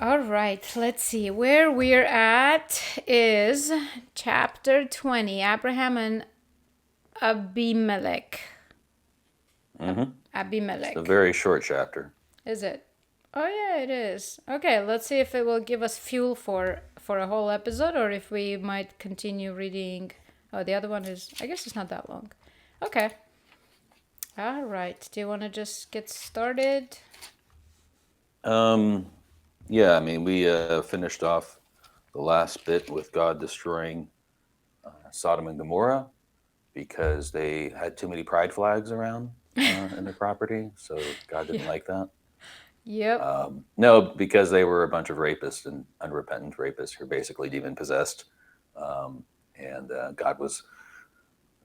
All right, let's see. Where we're at is chapter 20, Abraham and Abimelech. Mm-hmm. It's a Abimelech. very short chapter. Is it? Oh yeah, it is. Okay, let's see if it will give us fuel for a whole episode or if we might continue reading. Oh, the other one is I guess it's not that long. Okay. All right. Do you want to just get started? Um, yeah, I mean, we finished off the last bit with God destroying Sodom and Gomorrah because they had too many pride flags around in their property. So God didn't Yeah. like that. Yep. No, because they were a bunch of rapists and unrepentant rapists who are basically demon possessed. And God was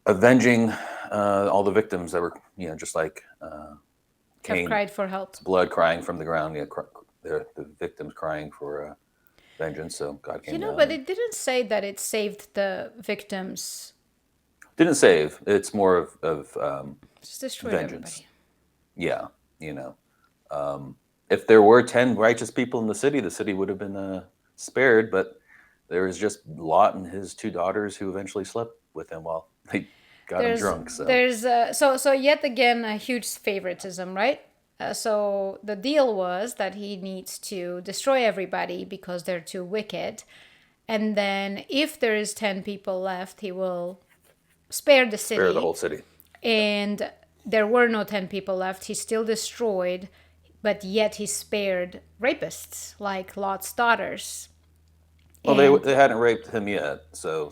avenging all the victims that were, just like Have Cain, cried for help. blood crying from the ground. The victims crying for vengeance. So God You came know, down but and it didn't say that it saved the victims. didn't save. It's more of Just destroyed vengeance. everybody. Yeah, you know. If there were 10 righteous people in the city would have been spared, but there was just Lot and his two daughters who eventually slept with him while they got him There's drunk. So, there's so yet again a huge favoritism, right? So the deal was that he needs to destroy everybody because they're too wicked, and then if there is 10 people left, he will spare the spare the city. whole city. Yep. And there were no 10 people left. He still destroyed, but yet he spared rapists like Lot's daughters. Well, And they hadn't raped him yet, so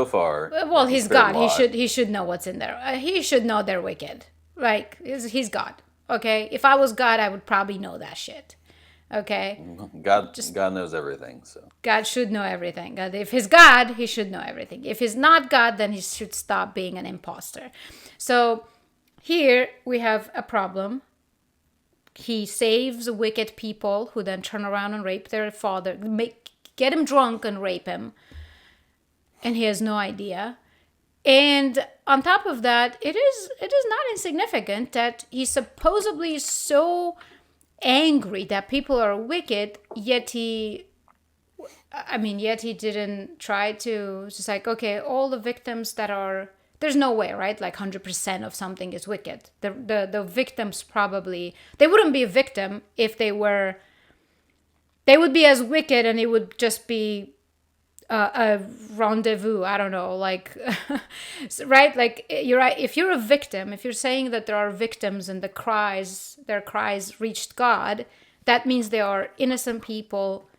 far well, he he's spared God. Lot. He should know what's in there. He should know they're wicked. Like he's God. Okay, if I was God, I would probably know that shit. Okay, just God knows everything. So God should know everything. God, if he's God, he should know everything. If he's not God, then he should stop being an imposter. So here we have a problem. He saves wicked people who then turn around and rape their father, get him drunk and rape him, and he has no idea. And on top of that, it is not insignificant that he's supposedly so angry that people are wicked, yet he didn't try to just like, okay, all the victims that are there's no way, right? Like 100% of something is wicked. The victims probably they wouldn't be a victim if they would be as wicked and it would just be a rendezvous. I don't know, like, right? Like you're right. If you're a victim, if you're saying that there are victims and their cries reached God, that means they are innocent people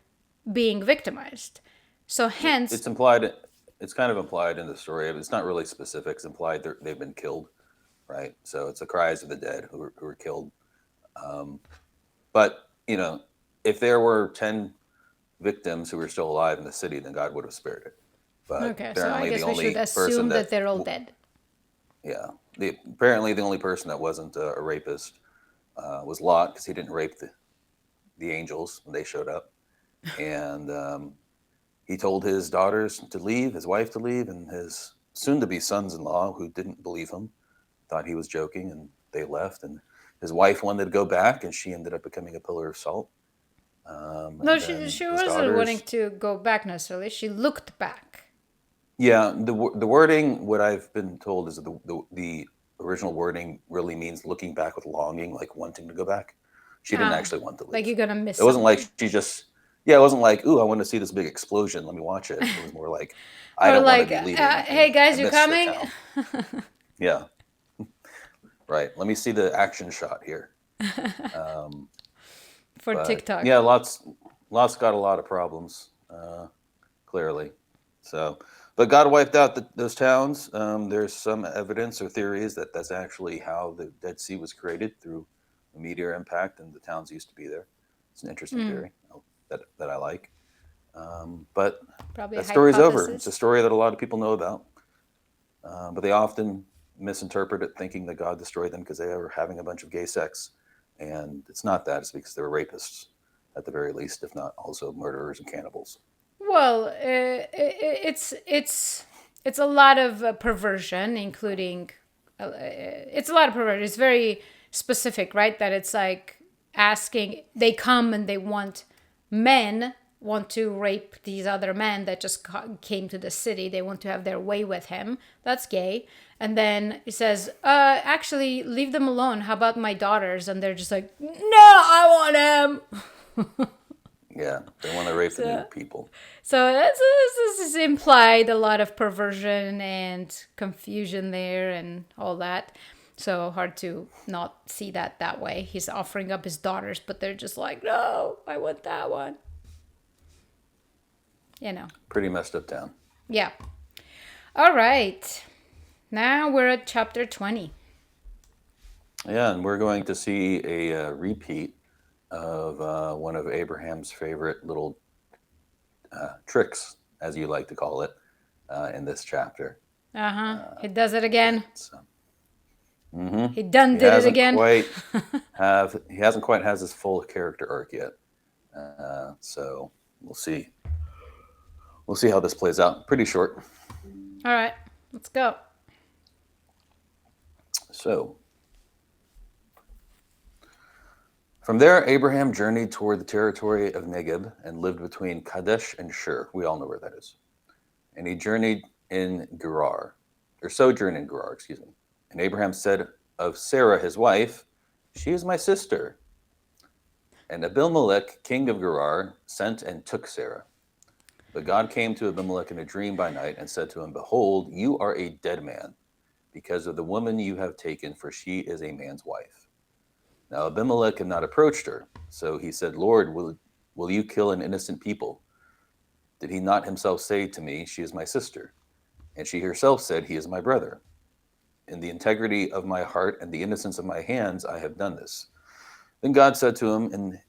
being victimized. So hence, it's implied. It's kind of implied in the story. It's not really specific. It's implied they've been killed, right? So it's the cries of the dead who were killed. But if there were 10 victims who were still alive in the city, then God would have spared it. But okay, so I apparently, the guess we should only person assume that that, they're all dead. yeah, apparently the only person that wasn't a rapist was Lot because he didn't rape the angels when they showed up, and he told his daughters to leave, his wife to leave, and his soon-to-be sons-in-law who didn't believe him thought he was joking, and they left. And his wife wanted to go back, and she ended up becoming a pillar of salt. No, And she then she his wasn't wanting daughters. to go back necessarily. She looked back. Yeah, the wording, what I've been told is that the original wording really means looking back with longing, like wanting to go back. She didn't Ah, actually want to like leave. you're gonna miss It wasn't like something. she just, yeah, it wasn't like, ooh, I want to see this big explosion. Let me watch it. It was more like, I Or don't want to like, be leaving, hey and I guys, you miss the coming? town. Yeah, right. Let me see the action shot here. Um, For but TikTok. yeah, lots got a lot of problems. Clearly. So, but God wiped out those towns. There's some evidence or theories that that's actually how the Dead Sea was created through a meteor impact, and the towns used to be there. It's an interesting theory that I like. But Probably a that story's over. It's a hypothesis. story that a lot of people know about, but they often misinterpret it, thinking that God destroyed them because they were having a bunch of gay sex, and it's not that. It's because they were rapists, at the very least, if not also murderers and cannibals. Well, it's a lot of perversion, including it's a lot of perversion. It's very specific, right? That it's like asking. They come and they want men want to rape these other men that just came to the city. They want to have their way with him. That's gay. And then he says, actually, leave them alone. How about my daughters? And they're just like, no, I want him. Yeah, they want to rape the new people. So this is implied a lot of perversion and confusion there and all that. So hard to not see that way. He's offering up his daughters, but they're just like, no, I want that one. You know. Pretty messed up town. Yeah. All right. Now we're at chapter 20. Yeah, and we're going to see a repeat of one of Abraham's favorite little tricks, as you like to call it, in this chapter. He does it again. So, He did it again. He hasn't quite has his full character arc yet. So we'll see. We'll see how this plays out. Pretty short. All right, let's go. So, from there, Abraham journeyed toward the territory of Negeb and lived between Kadesh and Shur. We all know where that is. And he sojourned in Gerar, excuse me. And Abraham said of Sarah, his wife, she is my sister. And Abimelech, king of Gerar, sent and took Sarah. But God came to Abimelech in a dream by night and said to him, behold, you are a dead man because of the woman you have taken, for she is a man's wife. Now Abimelech had not approached her. So he said, Lord, will you kill an innocent people? Did he not himself say to me, she is my sister? And she herself said, he is my brother. In the integrity of my heart and the innocence of my hands, I have done this. Then God said to him in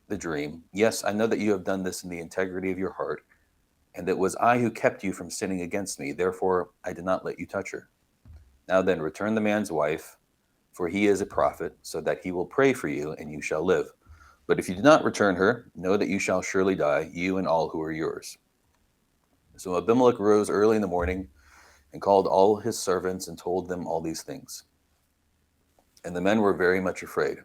the dream, yes, I know that you have done this in the integrity of your heart, and it was I who kept you from sinning against me. Therefore, I did not let you touch her. Now then, return the man's wife, for he is a prophet, so that he will pray for you, and you shall live. But if you do not return her, know that you shall surely die, you and all who are yours. So Abimelech rose early in the morning and called all his servants and told them all these things. And the men were very much afraid.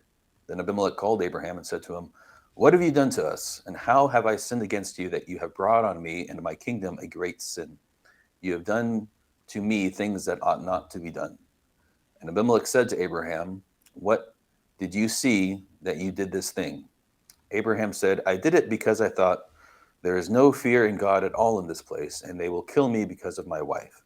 Then Abimelech called Abraham and said to him, what have you done to us? And how have I sinned against you that you have brought on me and my kingdom a great sin? You have done to me things that ought not to be done. And Abimelech said to Abraham, what did you see that you did this thing? Abraham said, I did it because I thought, there is no fear in God at all in this place, and they will kill me because of my wife.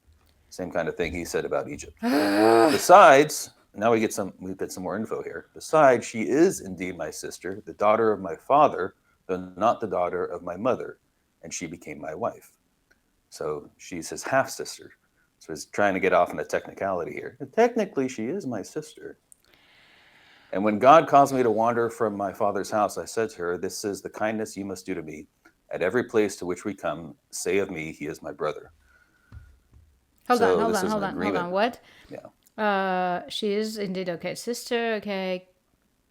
Same kind of thing he said about Egypt. Besides, now we get some more info here. Besides, she is indeed my sister, the daughter of my father, though not the daughter of my mother, and she became my wife. So she's his half-sister. So he's trying to get off on a technicality here. And technically, she is my sister. And when God caused me to wander from my father's house, I said to her, this is the kindness you must do to me. At every place to which we come, say of me, he is my brother. Hold on. What? Yeah. She is indeed okay. Sister, okay.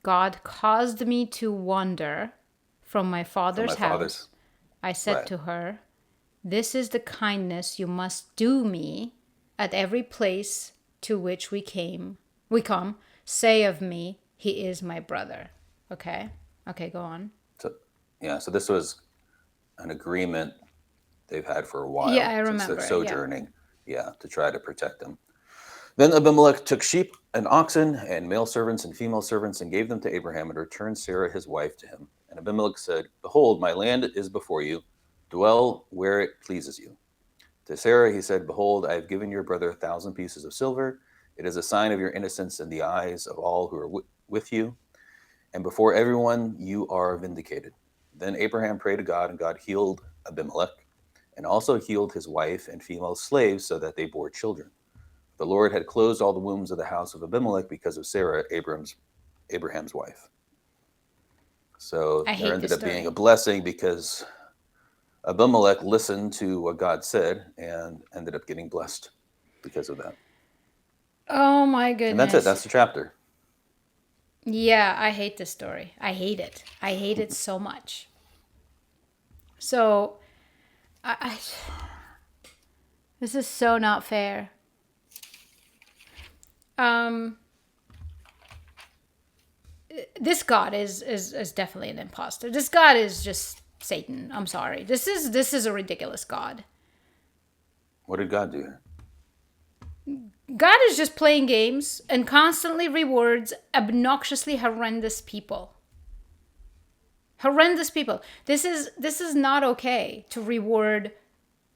God caused me to wander from my father's house. I said to her, this is the kindness you must do me at every place to which we come. Say of me, he is my brother. Okay, go on. So this was an agreement they've had for a while. Yeah, I remember. Since they're sojourning, to try to protect them. Then Abimelech took sheep and oxen and male servants and female servants and gave them to Abraham and returned Sarah his wife to him. And Abimelech said, behold, my land is before you. Dwell where it pleases you. To Sarah he said, behold, I have given your brother 1,000 pieces of silver. It is a sign of your innocence in the eyes of all who are with you. And before everyone you are vindicated. Then Abraham prayed to God, and God healed Abimelech, and also healed his wife and female slaves so that they bore children. The Lord had closed all the wombs of the house of Abimelech because of Sarah, Abraham's wife. So there ended up being a blessing because Abimelech listened to what God said and ended up getting blessed because of that. Oh my goodness. And that's it. That's the chapter. Yeah, I hate this story. I hate it. I hate it so much. So, this is so not fair. This God is definitely an imposter. This God is just Satan. I'm sorry. This is a ridiculous God. What did God do here? God is just playing games and constantly rewards obnoxiously horrendous people. Horrendous people. This is not okay to reward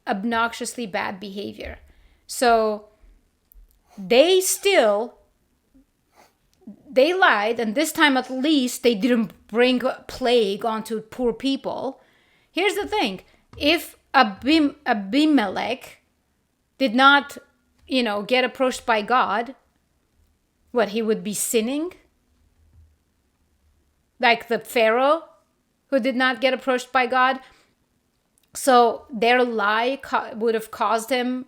obnoxiously bad behavior. So they lied, and this time at least they didn't bring plague onto poor people. Here's the thing. If Abimelech did not, get approached by God, what, he would be sinning? Like the Pharaoh who did not get approached by God? So their lie would have caused him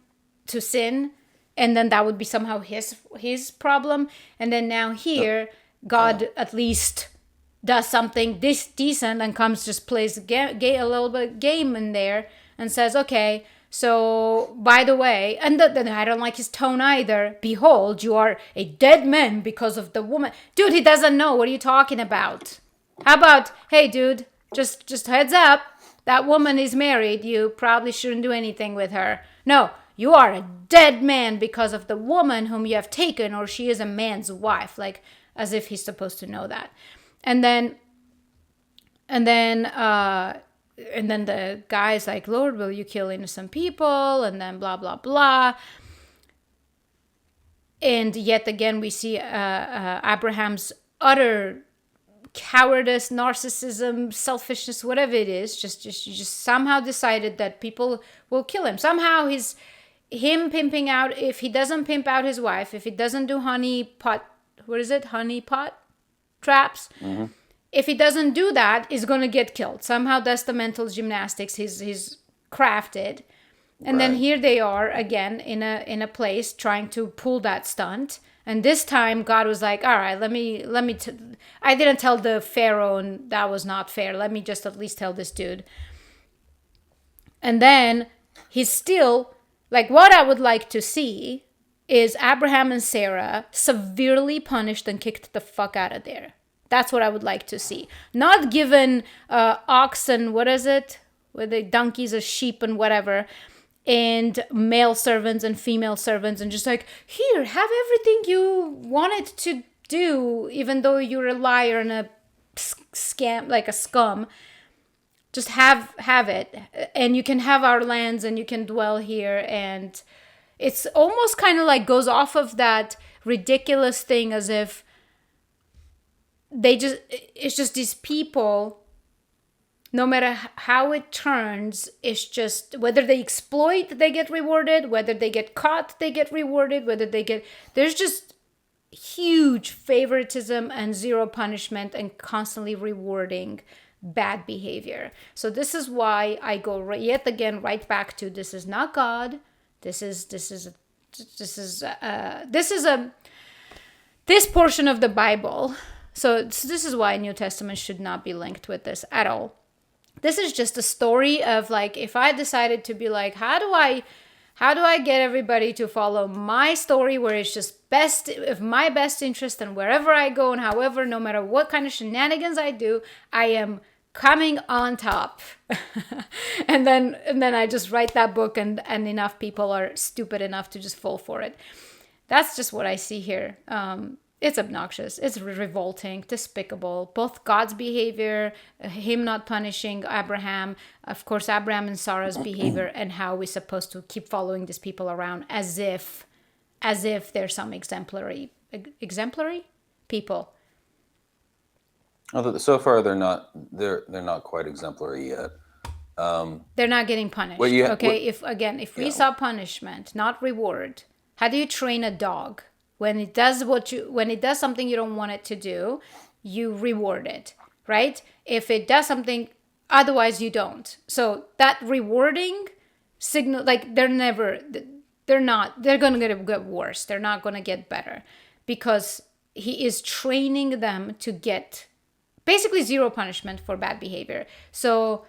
to sin, and then that would be somehow his problem. And then now here, God at least does something this decent and comes, just plays a little bit of game in there and says, okay, so by the way, and then I don't like his tone either. Behold, you are a dead man because of the woman. Dude, he doesn't know. What are you talking about? How about, hey, dude, just heads up. That woman is married. You probably shouldn't do anything with her. No, you are a dead man because of the woman whom you have taken, or she is a man's wife. Like, as if he's supposed to know that. And then the guy's like, Lord, will you kill innocent people? And then blah, blah, blah. And yet again, we see Abraham's utter cowardice, narcissism, selfishness, whatever it is. Just somehow decided that people will kill him. Somehow him pimping out, if he doesn't pimp out his wife, if he doesn't do honey pot traps, if he doesn't do that, he's going to get killed. Somehow that's the mental gymnastics he's crafted. And then here they are again in a place trying to pull that stunt. And this time God was like, all right, I didn't tell the Pharaoh, and that was not fair. Let me just at least tell this dude. And then he's still, like, what I would like to see is Abraham and Sarah severely punished and kicked the fuck out of there. That's what I would like to see. Not given oxen, what is it? With the donkeys or sheep and whatever, and male servants and female servants, and just like, here, have everything you wanted to do, even though you're a liar and a scam, like a scum. Just have it, and you can have our lands, and you can dwell here. And it's almost kind of like goes off of that ridiculous thing, as if it's just these people, no matter how it turns, it's just whether they exploit, they get rewarded, whether they get caught, they get rewarded, there's just huge favoritism and zero punishment and constantly rewarding bad behavior. So this is why I go yet again right back to, this is not God. This portion of the Bible. So this is why New Testament should not be linked with this at all. This is just a story of, like, if I decided to be like, how do I get everybody to follow my story, where it's just best of my best interest, and wherever I go and however, no matter what kind of shenanigans I do, I am coming on top. and then I just write that book, and enough people are stupid enough to just fall for it. That's just what I see here. It's obnoxious. It's revolting, despicable. Both God's behavior, him not punishing Abraham, of course, Abraham and Sarah's behavior, and how we're supposed to keep following these people around as if they're some exemplary people. Although so far they're not quite exemplary yet. They're not getting punished. If we saw punishment, not reward, how do you train a dog? When it does something you don't want it to do, you reward it, right? If it does something, otherwise you don't. So that rewarding signal, like, they're going to get worse. They're not going to get better, because he is training them to get basically zero punishment for bad behavior. So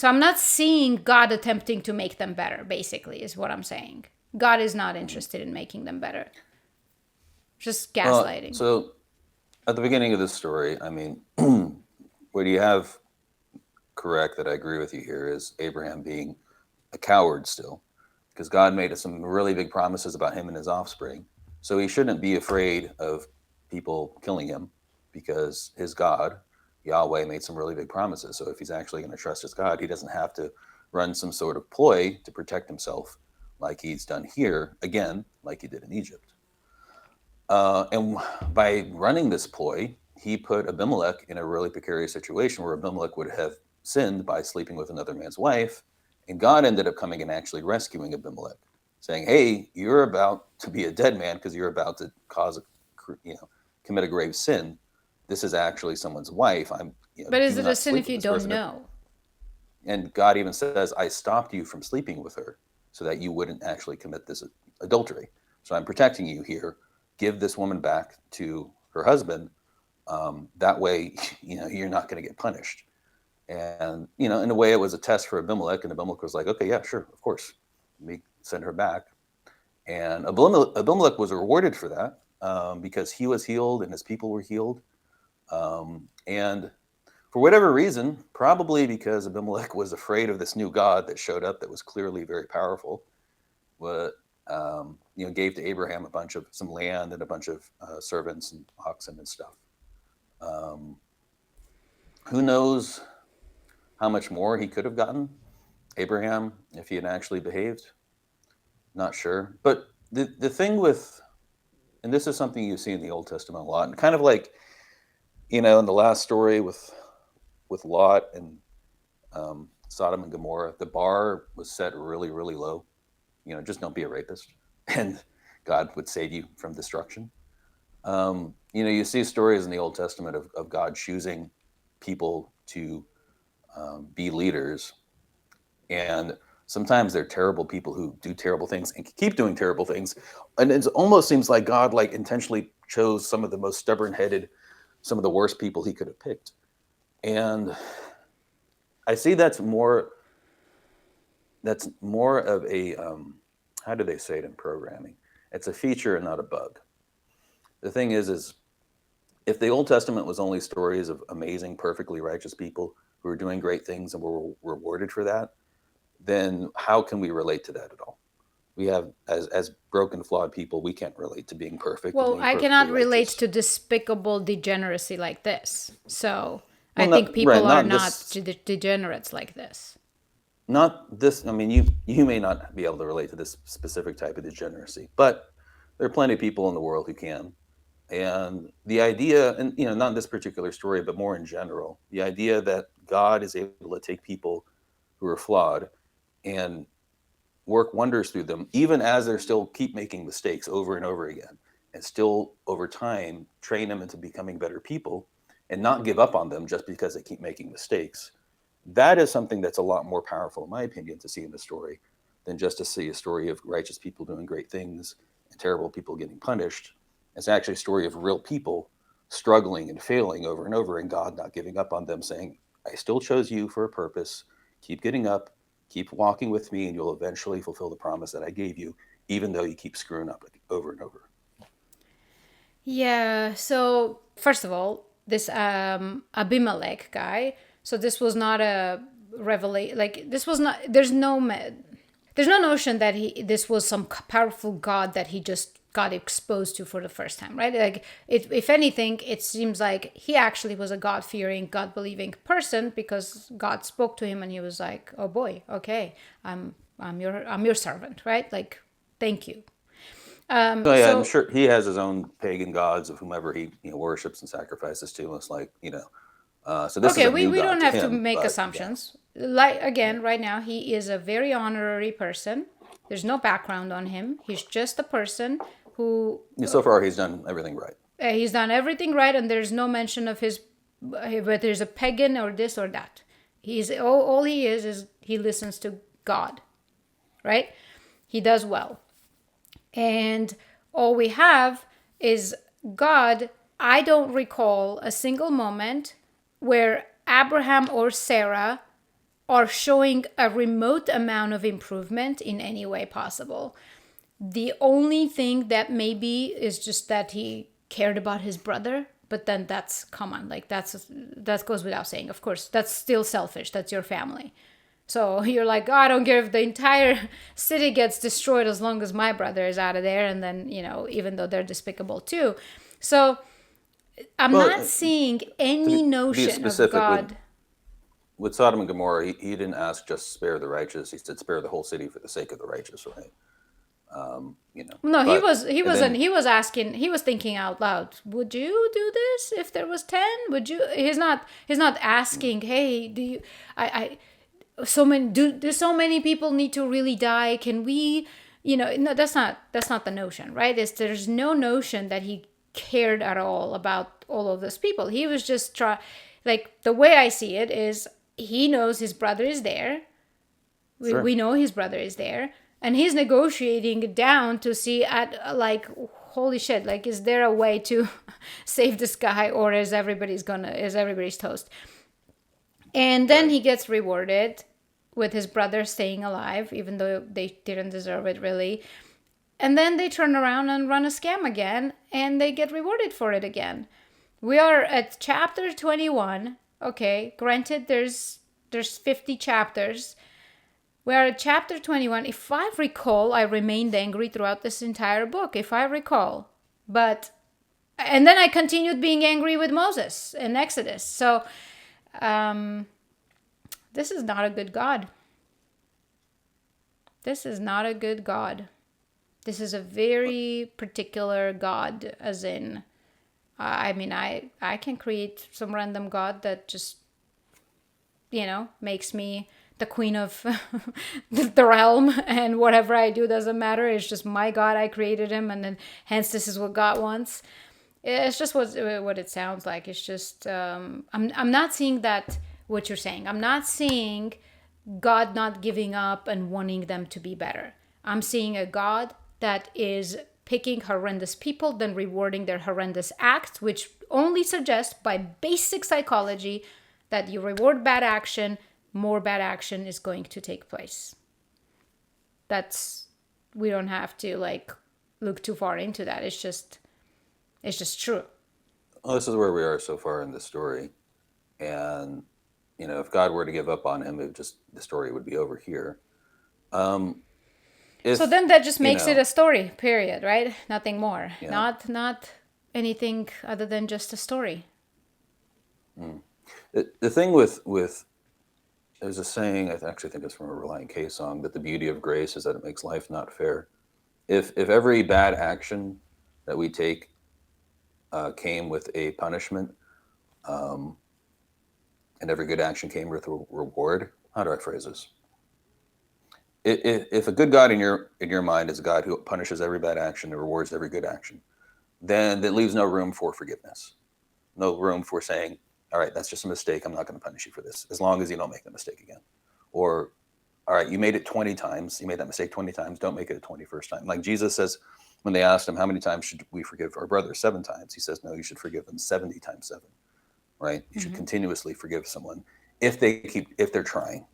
I'm not seeing God attempting to make them better, basically, is what I'm saying. God is not interested in making them better. Just gaslighting. So at the beginning of this story, I mean, where you have correct that I agree with you here is Abraham being a coward still, because God made some really big promises about him and his offspring. So he shouldn't be afraid of people killing him because his God, Yahweh, made some really big promises. So if he's actually going to trust his God, he doesn't have to run some sort of ploy to protect himself like he's done here, again, like he did in Egypt. And by running this ploy, he put Abimelech in a really precarious situation where Abimelech would have sinned by sleeping with another man's wife. And God ended up coming and actually rescuing Abimelech, saying, "Hey, you're about to be a dead man because you're about to commit a grave sin. This is actually someone's wife. But is do it a not sin sleep if with you this don't person." know? And God even says, "I stopped you from sleeping with her so that you wouldn't actually commit this adultery. So I'm protecting you here. Give this woman back to her husband. That way, you're not going to get punished." And, in a way, it was a test for Abimelech. And Abimelech was like, "Okay, yeah, sure, of course. Let me send her back." And Abimelech was rewarded for that because he was healed and his people were healed. And for whatever reason, probably because Abimelech was afraid of this new god that showed up that was clearly very powerful, but gave to Abraham some land and a bunch of servants and oxen and stuff. Who knows how much more he could have gotten, Abraham, if he had actually behaved? Not sure. But the thing with, and this is something you see in the Old Testament a lot, and kind of like, in the last story with Lot and Sodom and Gomorrah, the bar was set really, really low. Just don't be a rapist, and God would save you from destruction. You see stories in the Old Testament of God choosing people to be leaders, and sometimes they're terrible people who do terrible things and keep doing terrible things, and it almost seems like God intentionally chose some of the most stubborn-headed, some of the worst people he could have picked. And I see that's more of a how do they say it in programming? It's a feature and not a bug. The thing is if the Old Testament was only stories of amazing, perfectly righteous people who were doing great things and were rewarded for that, then how can we relate to that at all? We have, as broken, flawed people, we can't relate to being perfect. Well, and being I cannot relate righteous. to despicable degeneracy like this. So Well, I think people are not this, degenerates like this. not this. I mean, you may not be able to relate to this specific type of degeneracy, but there are plenty of people in the world who can. And the idea, and not this particular story, but more in general, the idea that God is able to take people who are flawed and work wonders through them, even as they're still keep making mistakes over and over again, and still over time train them into becoming better people, and not give up on them just because they keep making mistakes. That is something that's a lot more powerful, in my opinion, to see in the story than just to see a story of righteous people doing great things and terrible people getting punished. It's actually a story of real people struggling and failing over and over, and God not giving up on them, saying, "I still chose you for a purpose. Keep getting up, keep walking with me, and you'll eventually fulfill the promise that I gave you, even though you keep screwing up over and over." Yeah. So first of all, this Abimelech guy. So this was not a revelation. Like this was not. There's no notion that this was some powerful god that he just got exposed to for the first time, right? Like if anything, it seems like he actually was a God-fearing, God-believing person because God spoke to him and he was like, "Oh boy, okay, I'm your servant," right? Like, thank you. So yeah, I'm So sure he has his own pagan gods of whomever he worships and sacrifices to. It's like so this is okay, a we, new we god don't to have to him, make but yeah, assumptions. Like again, right now he is a very honorary person. There's no background on him. He's just a person who so far he's done everything right. he's done everything right, and there's no mention of his whether there's a pagan or this or that. He's all he is he listens to God, right? He does well, and all we have is God. I don't recall a single moment where Abraham or Sarah are showing a remote amount of improvement in any way possible. The only thing that maybe is just that he cared about his brother But then that's common. Like that goes without saying. Of course, that's still selfish. That's your family. So you're like, oh, I don't care if the entire city gets destroyed as long as my brother is out of there. And then, even though they're despicable too. So I'm Well, not seeing to any be notion of specific, God. with Sodom and Gomorrah, he didn't ask just spare the righteous. He said spare the whole city for the sake of the righteous, right? No, But and then he was asking, he was thinking out loud, would you do this if there was 10? Would you, he's not asking, hey, do you, so many, do so many people need to really die? Can we, no, that's not the notion, right? There's no notion that he cared at all about all of those people. He was just like, the way I see it is he knows his brother is there. sure, We know his brother is there, and he's negotiating down to see like, holy shit, like, is there a way to save this guy, or is everybody's toast? And then right, he gets rewarded with his brother staying alive, even though they didn't deserve it really. And then they turn around and run a scam again, and they get rewarded for it again. We are at chapter 21. Okay, granted, there's 50 chapters. We are at chapter 21. If I recall, I remained angry throughout this entire book, if I recall. And then I continued being angry with Moses in Exodus. So, this is not a good God. This is not a good God. This is a very particular God, as in, I mean, I can create some random God that just, makes me the queen of the realm, and whatever I do doesn't matter. It's just my God. I created him, and then hence this is what God wants. It's just what it sounds like. It's just I'm not seeing that, what you're saying. I'm not seeing God not giving up and wanting them to be better. I'm seeing a God that is picking horrendous people, then rewarding their horrendous acts, which only suggests by basic psychology that you reward bad action, more bad action is going to take place. We don't have to like look too far into that. It's just true. well, this is where we are so far in the story, and if God were to give up on him, the story would be over here. If So then that just you makes it know, a story, period, right? Nothing more. yeah, Not anything other than just a story. the thing with there's a saying, I actually think it's from a Reliant K song, that the beauty of grace is that it makes life not fair. If every bad action that we take came with a punishment, and every good action came with a reward, how do I phrase this? If a good God in your mind is a God who punishes every bad action and rewards every good action, then that leaves no room for forgiveness, no room for saying, all right, that's just a mistake. I'm not going to punish you for this, as long as you don't make the mistake again. Or, all right, you made it 20 times. You made that mistake 20 times. Don't make it a 21st time. Like Jesus says, when they asked him, how many times should we forgive our brother? 7 times. He says, no, you should forgive them 70 times 7, right? You should continuously forgive someone if they're trying,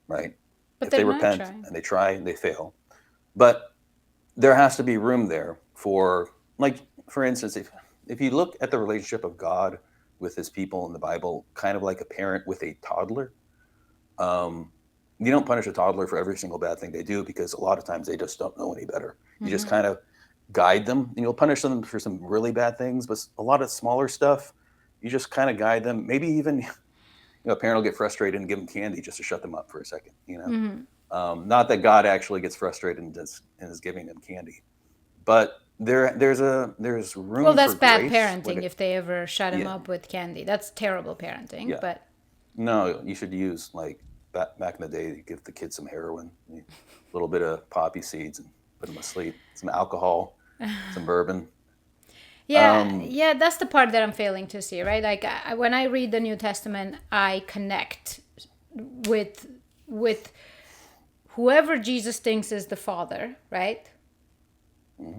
right? But If they they're not repent trying. and they try and they fail. But there has to be room there for, like, for instance, if you look at the relationship of God with his people in the Bible, kind of like a parent with a toddler, you don't punish a toddler for every single bad thing they do, because a lot of times they just don't know any better. You just kind of guide them, and you'll punish them for some really bad things, but a lot of smaller stuff, you just kind of guide them. Maybe even a parent will get frustrated and give them candy just to shut them up for a second. Not that God actually gets frustrated and is giving them candy, but there's room Well, that's for bad grace parenting if they ever shut him yeah, up with candy. That's terrible parenting, yeah. but No, you should use, like, back in the day, you give the kids some heroin, a little bit of poppy seeds, and put them asleep. Some alcohol, some bourbon. yeah, that's the part that I'm failing to see, right? Like when I read the New Testament, I connect with whoever Jesus thinks is the Father, right?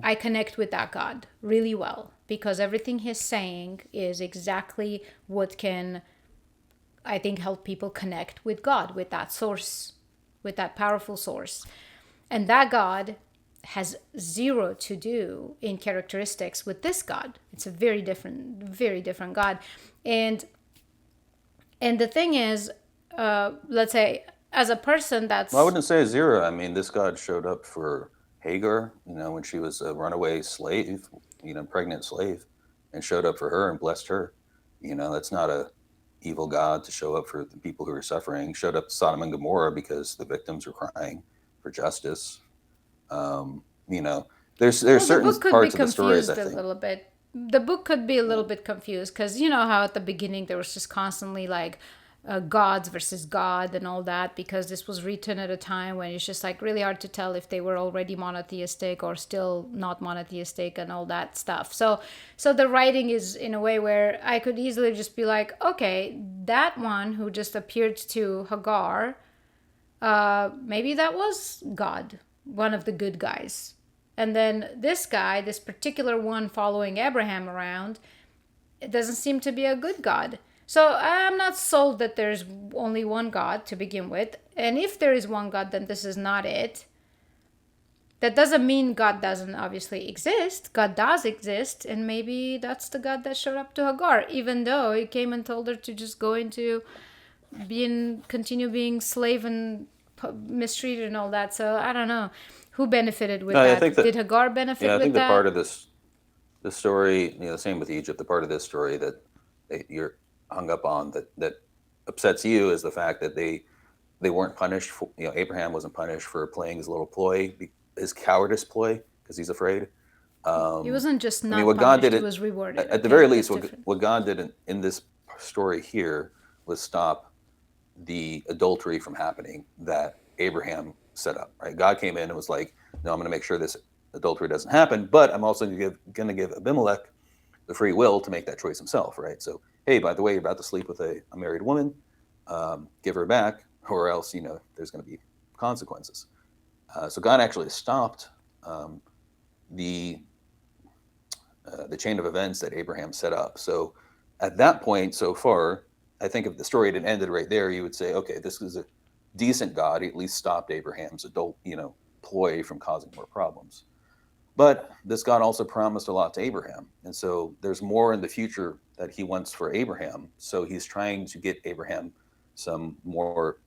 I connect with that God really well, because everything he's saying is exactly what can, I think, help people connect with God, with that source, with that powerful source. And that God has zero to do in characteristics with this God. It's a very different God. And the thing is, let's say, as a person Well, I that's, wouldn't say zero. I mean, this God showed up for Hagar, when she was a runaway slave, pregnant slave, and showed up for her and blessed her. That's not a evil God to show up for the people who are suffering. Showed up to Sodom and Gomorrah because the victims were crying for justice. You know, there's well, the certain book could be parts of the stories, I confused a think. little bit. The book could be a little Yeah. bit confused because you know how at the beginning there was just constantly like gods versus God and all that, because this was written at a time when it's just like really hard to tell if they were already monotheistic or still not monotheistic and all that stuff. So the writing is in a way where I could easily just be like, okay, that one who just appeared to Hagar, maybe that was God, one of the good guys. And then this guy, this particular one following Abraham around, it doesn't seem to be a good God. So I'm not sold that there's only one God to begin with. And if there is one God, then this is not it. That doesn't mean God doesn't obviously exist. God does exist, and maybe that's the God that showed up to Hagar, even though he came and told her to just go into continue being slave and mistreated and all that. So I don't know who benefited with No, I think that. that Did Hagar benefit yeah, I think with that part that? of the story, the same with Egypt. The part of this story that you're hung up on that upsets you is the fact that they weren't punished for, Abraham wasn't punished for playing his little ploy, his cowardice ploy, because he's afraid. He Um, wasn't just I mean, not what God punished; did he it was rewarded. at the very Okay, least, that's what, different. what God did in this story here was stop the adultery from happening that Abraham set up. Right? God came in and was like, "No, I'm going to make sure this adultery doesn't happen, but I'm also going to give Abimelech the free will to make that choice himself." Right? So, hey, by the way, you're about to sleep with a married woman. Give her back, or else there's going to be consequences. So God actually stopped um, the the chain of events that Abraham set up. So at that point, so far, I think if the story had ended right there, you would say, okay, this is a decent God. He at least stopped Abraham's ploy from causing more problems. But this God also promised a lot to Abraham. And so there's more in the future that he wants for Abraham. So he's trying to get Abraham some more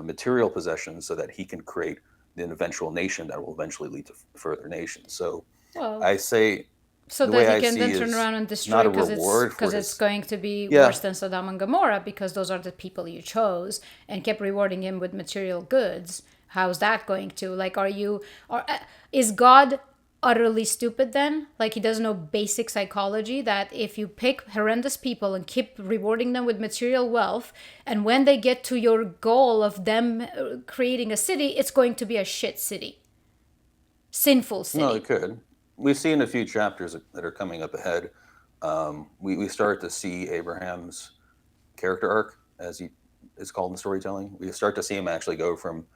material possessions so that he can create an eventual nation that will eventually lead to further nations. So Well, I say so the that way he I can then see turn is around and not destroy a because reward for it's his. going to be worse Yeah, than Sodom and Gomorrah because those are the people you chose and kept rewarding him with material goods. How's that going to, like, are you, or is God utterly stupid then? Like, he doesn't know basic psychology that if you pick horrendous people and keep rewarding them with material wealth, and when they get to your goal of them creating a city, it's going to be a shit city, sinful no, it city. could. We've seen a few chapters that are coming up ahead. We start to see Abraham's character arc, as he is called in storytelling. We start to see him actually go from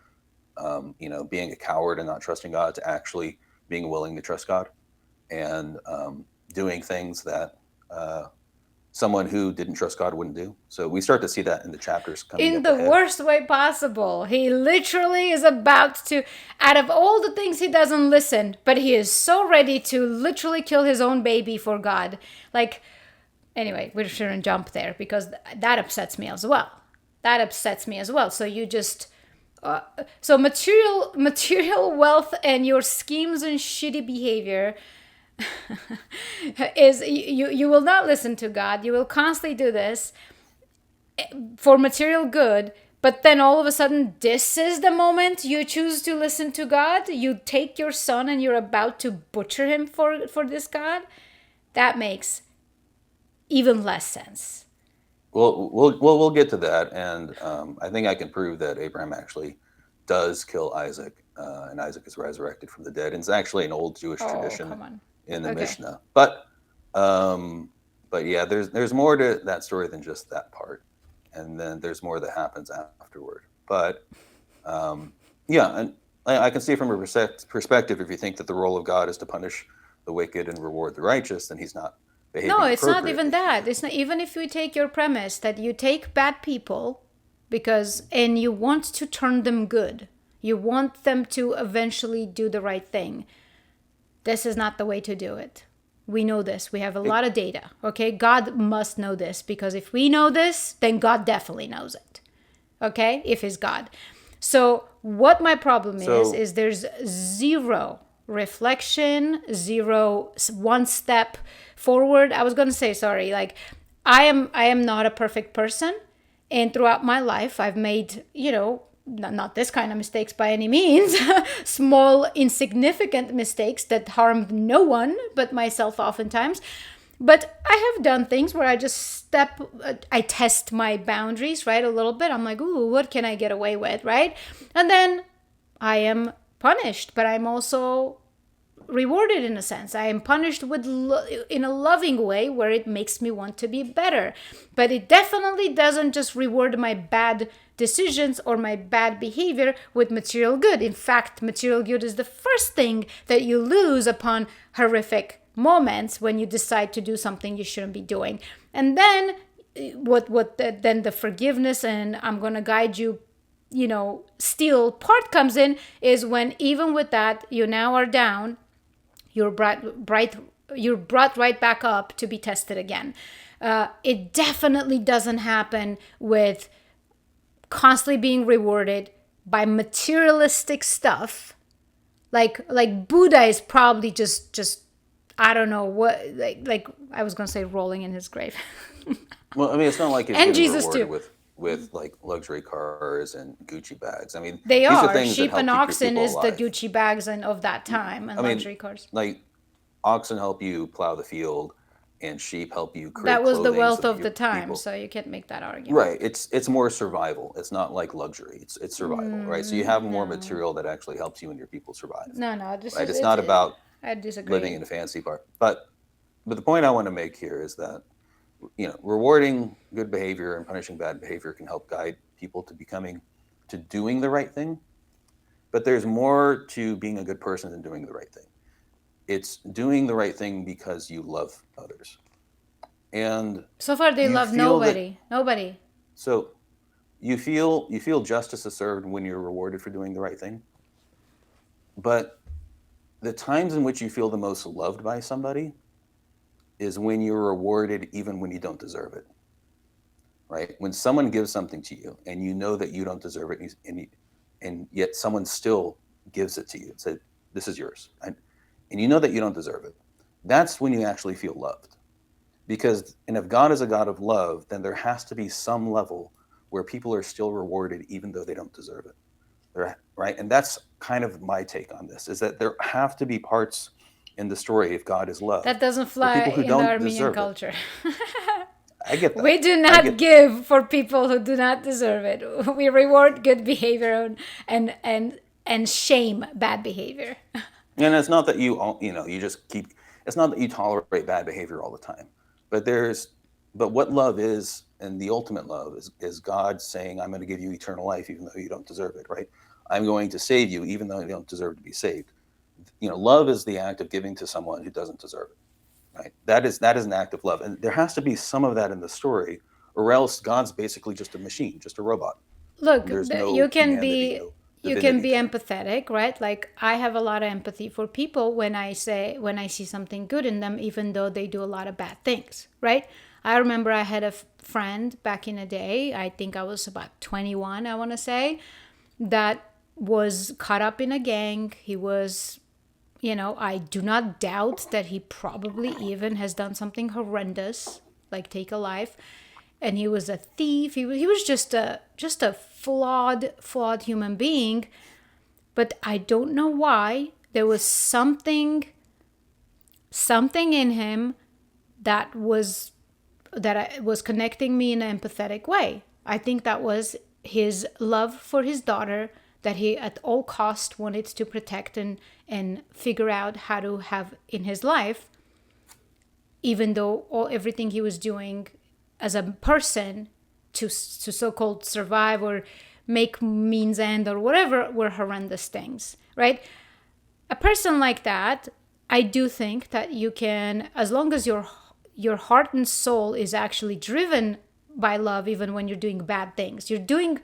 being a coward and not trusting God to actually being willing to trust God and doing things that someone who didn't trust God wouldn't do. So we start to see that in the chapters coming In up the ahead. worst way possible. He literally is about to, out of all the things he doesn't listen, but he is so ready to literally kill his own baby for God. Like, anyway, we shouldn't jump there because that upsets me as well. That upsets me as well. So you just, so material wealth and your schemes and shitty behavior is you will not listen to God. You will constantly do this for material good, but then all of a sudden this is the moment you choose to listen to God. You take your son and you're about to butcher him for this God. That makes even less sense. We'll get to that, and I think I can prove that Abraham actually does kill Isaac, and Isaac is resurrected from the dead. And it's actually an old Jewish Oh, tradition come on. in the Okay. Mishnah. Um, but yeah, there's more to that story than just that part, and then there's more that happens afterward. But yeah, and I can see from a perspective, if you think that the role of God is to punish the wicked and reward the righteous, then he's not No, behaving it's not even appropriately that. here. It's not, even if we take your premise that you take bad people because and you want to turn them good. You want them to eventually do the right thing. This is not the way to do it. We know this. We have a lot of data. Okay? God must know this, because if we know this, then God definitely knows it. Okay? If he's God. So what my problem is there's zero reflection, zero one step forward. I was going to say, sorry, like I am not a perfect person. And throughout my life, I've made, not this kind of mistakes by any means, small, insignificant mistakes that harmed no one but myself oftentimes. But I have done things where I just I test my boundaries, right? A little bit. I'm like, ooh, what can I get away with, right? And then I am punished, but I'm also rewarded in a sense. I am punished in a loving way where it makes me want to be better. But it definitely doesn't just reward my bad decisions or my bad behavior with material good. In fact, material good is the first thing that you lose upon horrific moments when you decide to do something you shouldn't be doing. And then then the forgiveness and I'm going to guide you, still part comes in is when even with that you now are down, you're brought right back up to be tested again. It definitely doesn't happen with constantly being rewarded by materialistic stuff. Like Buddha is probably just I don't know what, like I was gonna say rolling in his grave. Well, I mean, it's not like he's and getting Jesus rewarded too. with like luxury cars and Gucci bags. I mean, They these are are. things that Sheep help and keep your oxen people is the alive. Gucci bags and of that time and I mean, luxury cars. like oxen help you plow the field, and sheep help you create That was the clothing so wealth that of your the time, people. so you can't make that argument. Right. It's more survival. It's not like luxury. It's survival, right? So you have more material that actually helps you and your people survive. No, this Right. is It's not about I disagree. living in a fancy part. But the point I want to make here is that rewarding good behavior and punishing bad behavior can help guide people to doing the right thing. But there's more to being a good person than doing the right thing. It's doing the right thing because you love others. And so far they love nobody. Nobody. So you feel justice is served when you're rewarded for doing the right thing. But the times in which you feel the most loved by somebody is when you're rewarded even when you don't deserve it. Right? When someone gives something to you and you know that you don't deserve it, and yet someone still gives it to you and said, "This is yours," and you know that you don't deserve it. That's when you actually feel loved. And if God is a God of love, then there has to be some level where people are still rewarded even though they don't deserve it. Right? And that's kind of my take on this, is that there have to be parts in the story if God is love. That doesn't fly in the Armenian culture. I get that. We do not give for people who do not deserve it. We reward good behavior and shame bad behavior. And it's not that it's not that you tolerate bad behavior all the time. But what love is, and the ultimate love is God saying, I'm going to give you eternal life even though you don't deserve it, right? I'm going to save you even though you don't deserve to be saved. Love is the act of giving to someone who doesn't deserve it. Right? That is an act of love. And there has to be some of that in the story, or else God's basically just a machine, just a robot. Look, you can be empathetic, right? Like I have a lot of empathy for people when I see something good in them, even though they do a lot of bad things, right? I remember I had a friend back in the day, I think I was about 21, I want to say, that was caught up in a gang. He was, I do not doubt that he probably even has done something horrendous, like take a life. And he was a thief. He was just a flawed human being. But I don't know why. There was something in him that was connecting me in an empathetic way. I think that was his love for his daughter that he at all cost wanted to protect and figure out how to have in his life, even though everything he was doing as a person to so-called survive or make means end or whatever were horrendous things, right? A person like that, I do think that you can, as long as your heart and soul is actually driven by love, even when you're doing bad things. You're doing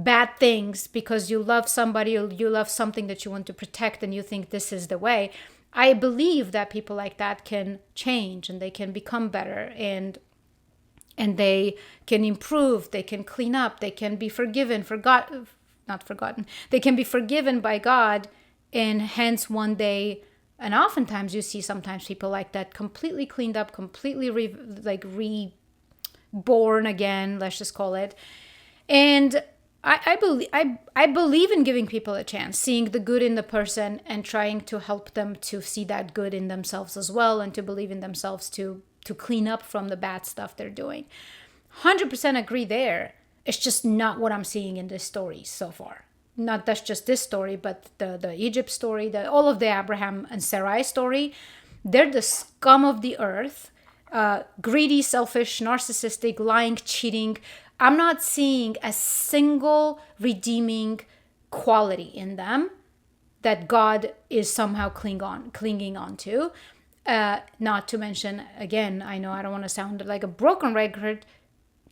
bad things because you love somebody or you love something that you want to protect and you think this is the way. I believe that people like that can change and they can become better, and they can improve, they can clean up, they can be not forgotten, they can be forgiven by God, and hence one day. And oftentimes you see sometimes people like that completely cleaned up, completely reborn again, let's just call it. And I believe in giving people a chance, seeing the good in the person and trying to help them to see that good in themselves as well, and to believe in themselves to clean up from the bad stuff they're doing. 100% agree there. It's just not what I'm seeing in this story so far. Not that's just this story, but the Egypt story, all of the Abraham and Sarai story. They're the scum of the earth, greedy, selfish, narcissistic, lying, cheating. I'm not seeing a single redeeming quality in them that God is somehow clinging on to. Not to mention, again, I know I don't want to sound like a broken record,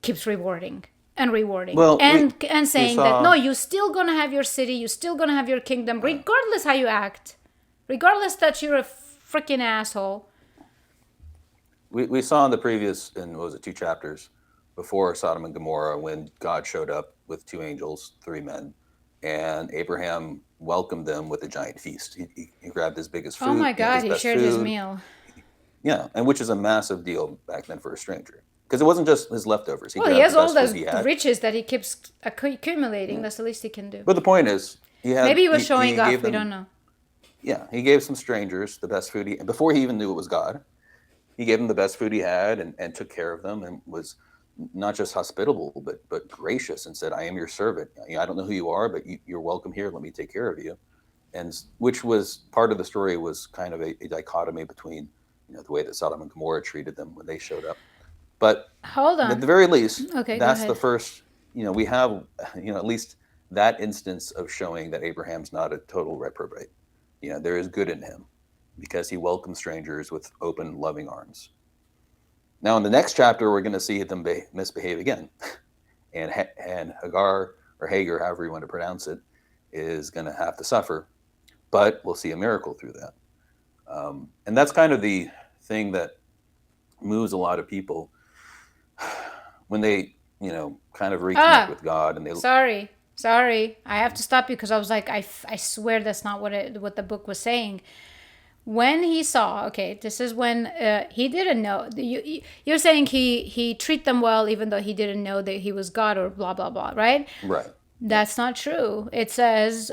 keeps rewarding and rewarding. Well, and saying that, no, saw you're still going to have your city, you're still going to have your kingdom, regardless how you act, regardless that you're a freaking asshole. we saw in the previous, in what was it, 2 chapters before Sodom and Gomorrah, when God showed up with 2 angels, 3 men, and Abraham welcomed them with a giant feast. He grabbed his biggest food. Oh my God, his he best shared his food. meal. Yeah, and which is a massive deal back then for a stranger, because it wasn't just his leftovers. Well, he grabbed has the all best those food he had. riches that he keeps accumulating. That's the least he can do. But the point is, Maybe he was showing he off. gave We them, don't know. yeah, he gave some strangers the best food before he even knew it was God. He gave them the best food he had, and took care of them, and was not just hospitable, but gracious, and said, I am your servant. I don't know who you are, but you're welcome here. Let me take care of you. And which was part of the story, was kind of a dichotomy between, the way that Sodom and Gomorrah treated them when they showed up. But Hold on. at the very least, Okay, that's go the ahead. first, we have, at least that instance of showing that Abraham's not a total reprobate. There is good in him, because he welcomes strangers with open, loving arms. Now, in the next chapter, we're going to see them misbehave again. And Hagar, or Hagar, however you want to pronounce it, is going to have to suffer. But we'll see a miracle through that. And that's kind of the thing that moves a lot of people when they, kind of reconnect with God. And they Sorry. I have to stop you because I was like, I swear that's not what the book was saying. When he saw, okay, this is when he didn't know. You're saying he treat them well even though he didn't know that he was God or blah, blah, blah, right? Right. That's not true. It says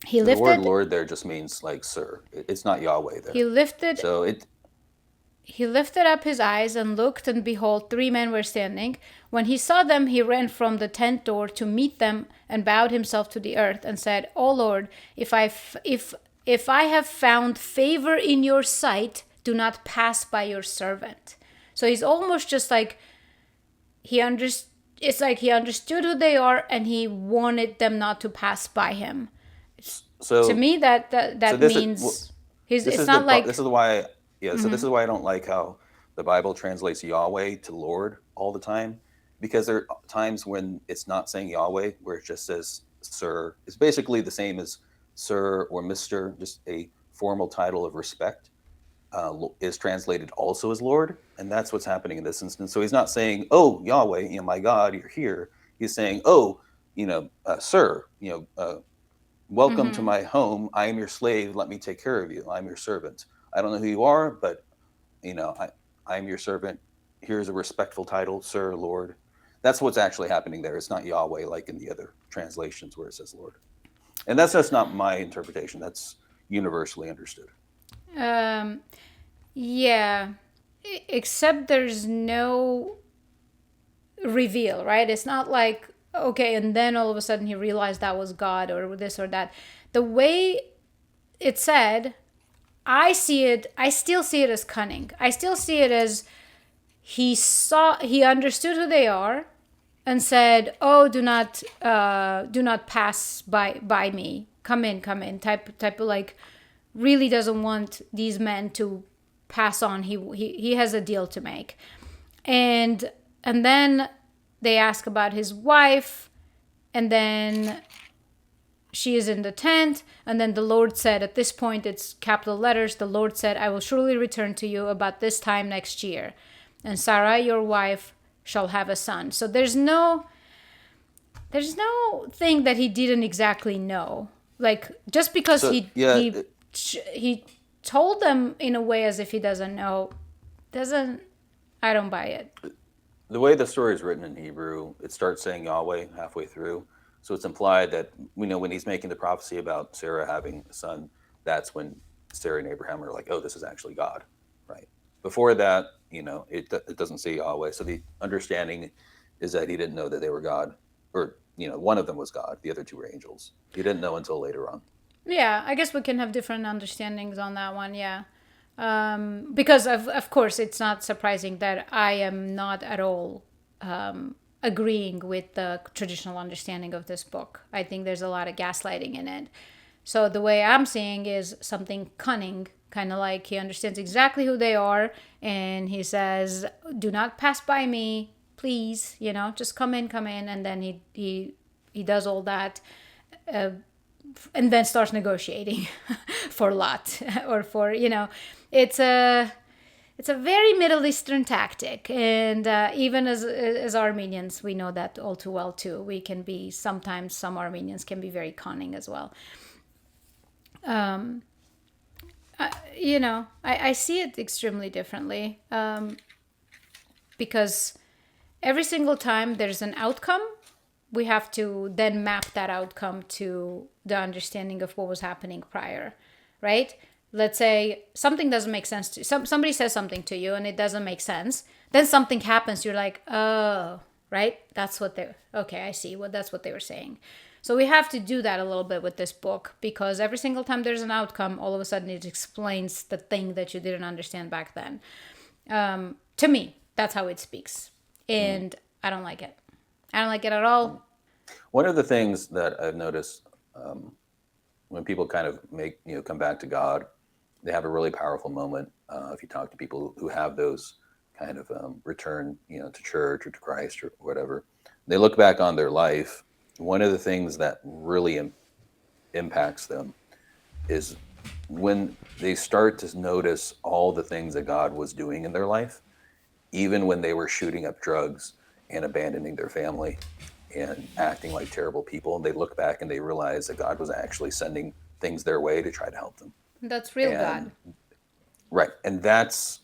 he So lifted. the word Lord there just means like sir. It's not Yahweh there. He lifted. So He lifted up his eyes and looked, and behold, 3 men were standing. When he saw them, he ran from the tent door to meet them and bowed himself to the earth and said, O Lord, if I have found favor in your sight, do not pass by your servant. So he's almost just like, it's like he understood who they are and he wanted them not to pass by him. So to me, that means it's not like. This is why. Yeah, so this is why I don't like how the Bible translates Yahweh to Lord all the time, because there are times when it's not saying Yahweh, where it just says sir. It's basically the same as sir or Mr., just a formal title of respect, is translated also as Lord, and that's what's happening in this instance. So he's not saying, oh, Yahweh, my God, you're here. He's saying, oh, sir, welcome to my home. I am your slave. Let me take care of you. I'm your servant. I don't know who you are, but I'm your servant. Here's a respectful title, sir, Lord. That's what's actually happening there. It's not Yahweh like in the other translations where it says Lord. And that's just not my interpretation. That's universally understood. Yeah. Except there's no reveal, right? It's not like, okay, and then all of a sudden he realized that was God or this or that. The way it said, I still see it as cunning. I still see it as he understood who they are and said, oh, do not pass by me. Come in, type of like, really doesn't want these men to pass on. He has a deal to make. And then they ask about his wife, And then she is in the tent, and then the Lord said, at this point it's capital letters, the Lord said, I will surely return to you about this time next year, and Sarah, your wife, shall have a son. So there's no thing that he didn't exactly know. Like, just because So he told them in a way as if he doesn't know, I don't buy it. the way the story is written in Hebrew, it starts saying Yahweh halfway through. So it's implied that when he's making the prophecy about Sarah having a son, that's when Sarah and Abraham are like, oh, this is actually God, right? Before that, it doesn't say Yahweh. So the understanding is that he didn't know that they were God, or one of them was God. The other two were angels. He didn't know until later on. Yeah, I guess we can have different understandings on that one. Yeah. Because of course it's not surprising that I am not at all agreeing with the traditional understanding of this book. I think there's a lot of gaslighting in it. So the way I'm seeing is something cunning, kind of like he understands exactly who they are, and he says, "Do not pass by me, please. Just come in," and then he does all that. And then starts negotiating for Lot or for it's a very Middle Eastern tactic, and even as Armenians we know that all too well too. We can be sometimes, some Armenians can be very cunning as well. I see it extremely differently, because every single time there's an outcome, we have to then map that outcome to the understanding of what was happening prior, right? Let's say something doesn't make sense to somebody says something to you and it doesn't make sense. Then something happens. You're like, oh, right? I see that's what they were saying. So we have to do that a little bit with this book, because every single time there's an outcome, all of a sudden it explains the thing that you didn't understand back then. To me, that's how it speaks. And I don't like it. I don't like it at all. One of the things that I've noticed when people kind of come back to God, they have a really powerful moment. If you talk to people who have those kind of return, to church or to Christ or whatever, they look back on their life. One of the things that really impacts them is when they start to notice all the things that God was doing in their life, even when they were shooting up drugs and abandoning their family and acting like terrible people. They look back and they realize that God was actually sending things their way to try to help them. That's real God. Right. And that's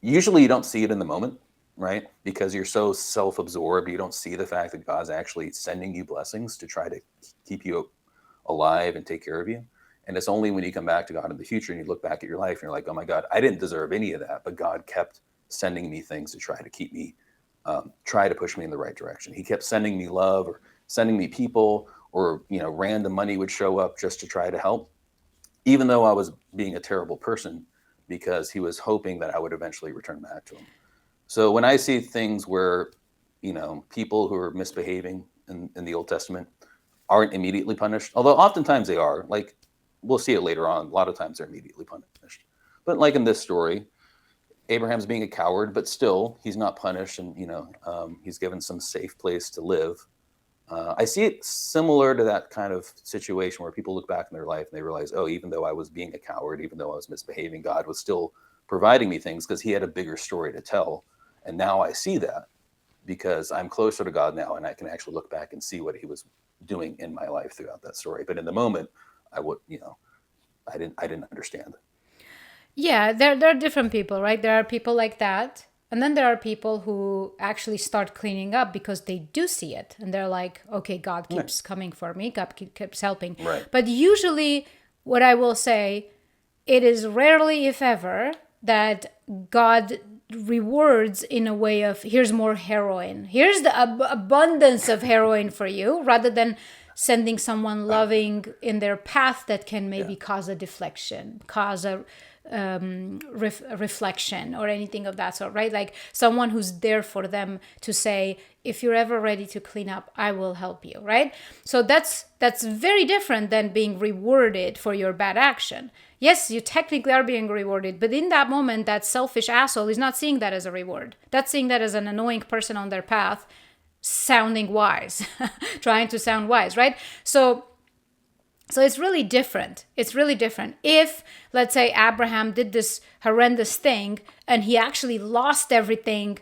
usually, you don't see it in the moment, right? Because you're so self-absorbed. You don't see the fact that God's actually sending you blessings to try to keep you alive and take care of you. And it's only when you come back to God in the future and you look back at your life and you're like, oh my God, I didn't deserve any of that, but God kept sending me things to try to keep me try to push me in the right direction. He kept sending me love, or sending me people, or random money would show up just to try to help, even though I was being a terrible person, because he was hoping that I would eventually return back to him. So when I see things where people who are misbehaving in the Old Testament aren't immediately punished, although oftentimes they are, like we'll see it later on, a lot of times they're immediately punished. But like in this story, Abraham's being a coward, but still he's not punished, and he's given some safe place to live. I see it similar to that kind of situation where people look back in their life and they realize, oh, even though I was being a coward, even though I was misbehaving, God was still providing me things because he had a bigger story to tell. And now I see that because I'm closer to God now, and I can actually look back and see what he was doing in my life throughout that story. But in the moment, I didn't understand. Yeah, there are different people, right? There are people like that. And then there are people who actually start cleaning up because they do see it. And they're like, okay, God keeps coming for me. God keeps helping. Right. But usually, what I will say, it is rarely, if ever, that God rewards in a way of, here's more heroin. Here's the abundance of heroin for you, rather than sending someone loving in their path that can maybe cause a deflection, cause a reflection or anything of that sort, right? Like someone who's there for them to say, if you're ever ready to clean up, I will help you, right? So that's very different than being rewarded for your bad action. Yes, you technically are being rewarded, but in that moment, that selfish asshole is not seeing that as a reward. That's seeing that as an annoying person on their path sounding wise, trying to sound wise, right? So it's really different. It's really different. If, let's say, Abraham did this horrendous thing and he actually lost everything,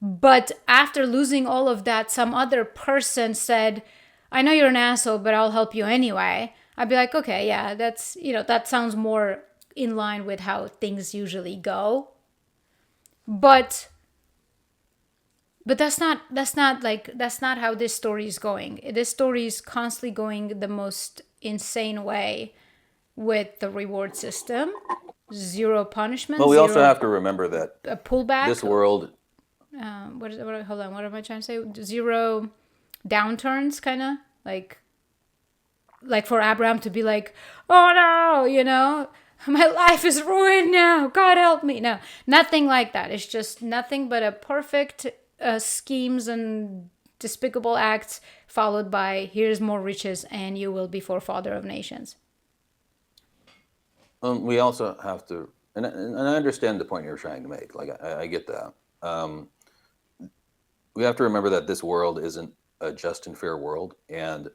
but after losing all of that, some other person said, I know you're an asshole, but I'll help you anyway. I'd be like, okay, yeah, that's, that sounds more in line with how things usually go. But that's not how this story is going. This story is constantly going the most insane way with the reward system. Zero punishment, Well, we also zero have to remember that pullback. this world, Hold on, what am I trying to say? Zero downturns, kind of like for Abraham to be like, oh no, my life is ruined now. God help me. No, nothing like that. It's just nothing but a perfect schemes and despicable acts followed by here's more riches and you will be forefather of nations. we also have to, and I understand the point you're trying to make. Like, I get that. We have to remember that this world isn't a just and fair world, and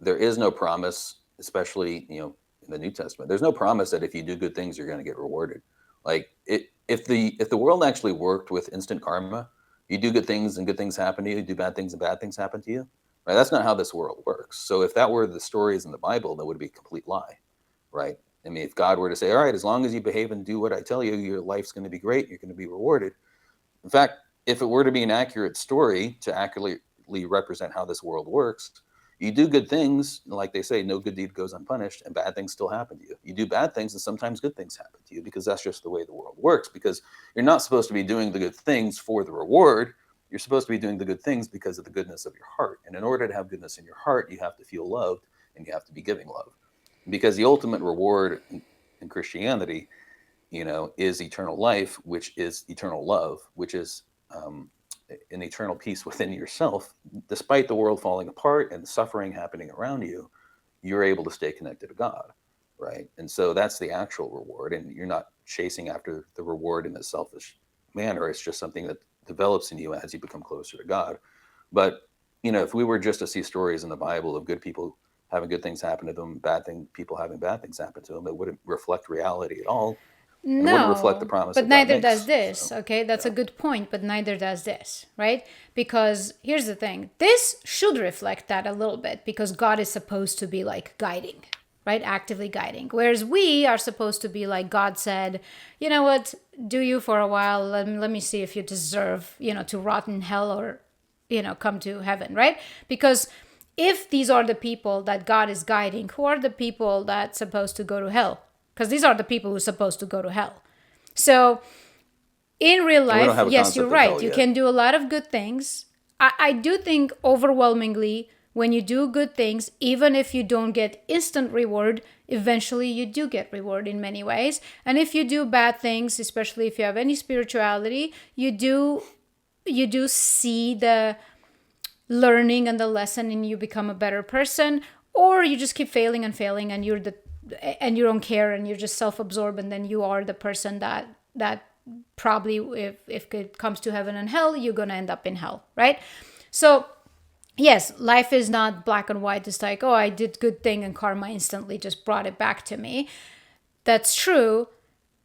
there is no promise, especially in the New Testament. There's no promise that if you do good things, you're going to get rewarded. Like if the world actually worked with instant karma, you do good things and good things happen to you. You do bad things and bad things happen to you. Right? That's not how this world works. So if that were the stories in the Bible, that would be a complete lie, right? I mean, if God were to say, all right, as long as you behave and do what I tell you, your life's going to be great. You're going to be rewarded. In fact, if it were to be an accurate story to accurately represent how this world works, you do good things, like they say, no good deed goes unpunished, and bad things still happen to you. You do bad things, and sometimes good things happen to you, because that's just the way the world works. Because you're not supposed to be doing the good things for the reward. You're supposed to be doing the good things because of the goodness of your heart. And in order to have goodness in your heart, you have to feel loved, and you have to be giving love. Because the ultimate reward in Christianity, is eternal life, which is eternal love, which is an eternal peace within yourself. Despite the world falling apart and the suffering happening around you, you're able to stay connected to God, right? And so that's the actual reward, and you're not chasing after the reward in a selfish manner. It's just something that develops in you as you become closer to God. But if we were just to see stories in the Bible of good people having good things happen to them, people having bad things happen to them, it wouldn't reflect reality at all, and it wouldn't reflect the No, promise but that God neither does makes. this. So, Okay, that's a yeah. good point, but neither does this, right? Because here's the thing, this should reflect that a little bit because God is supposed to be like guiding, right? Actively guiding. Whereas we are supposed to be like God said, you know what, do you for a while, let me see if you deserve, to rot in hell or, come to heaven, right? Because if these are the people that God is guiding, who are the people that's supposed to go to hell? Because these are the people who are supposed to go to hell. So in real And we don't life, have a yes, you're concept of right. hell You yet. can do a lot of good things. I do think overwhelmingly, when you do good things, even if you don't get instant reward, eventually you do get reward in many ways. And if you do bad things, especially if you have any spirituality, you do see the learning and the lesson and you become a better person, or you just keep failing and failing and you don't care and you're just self-absorbed, and then you are the person that probably, if it comes to heaven and hell, you're gonna end up in hell, right? So yes, life is not black and white. It's like, oh, I did good thing and karma instantly just brought it back to me. That's true,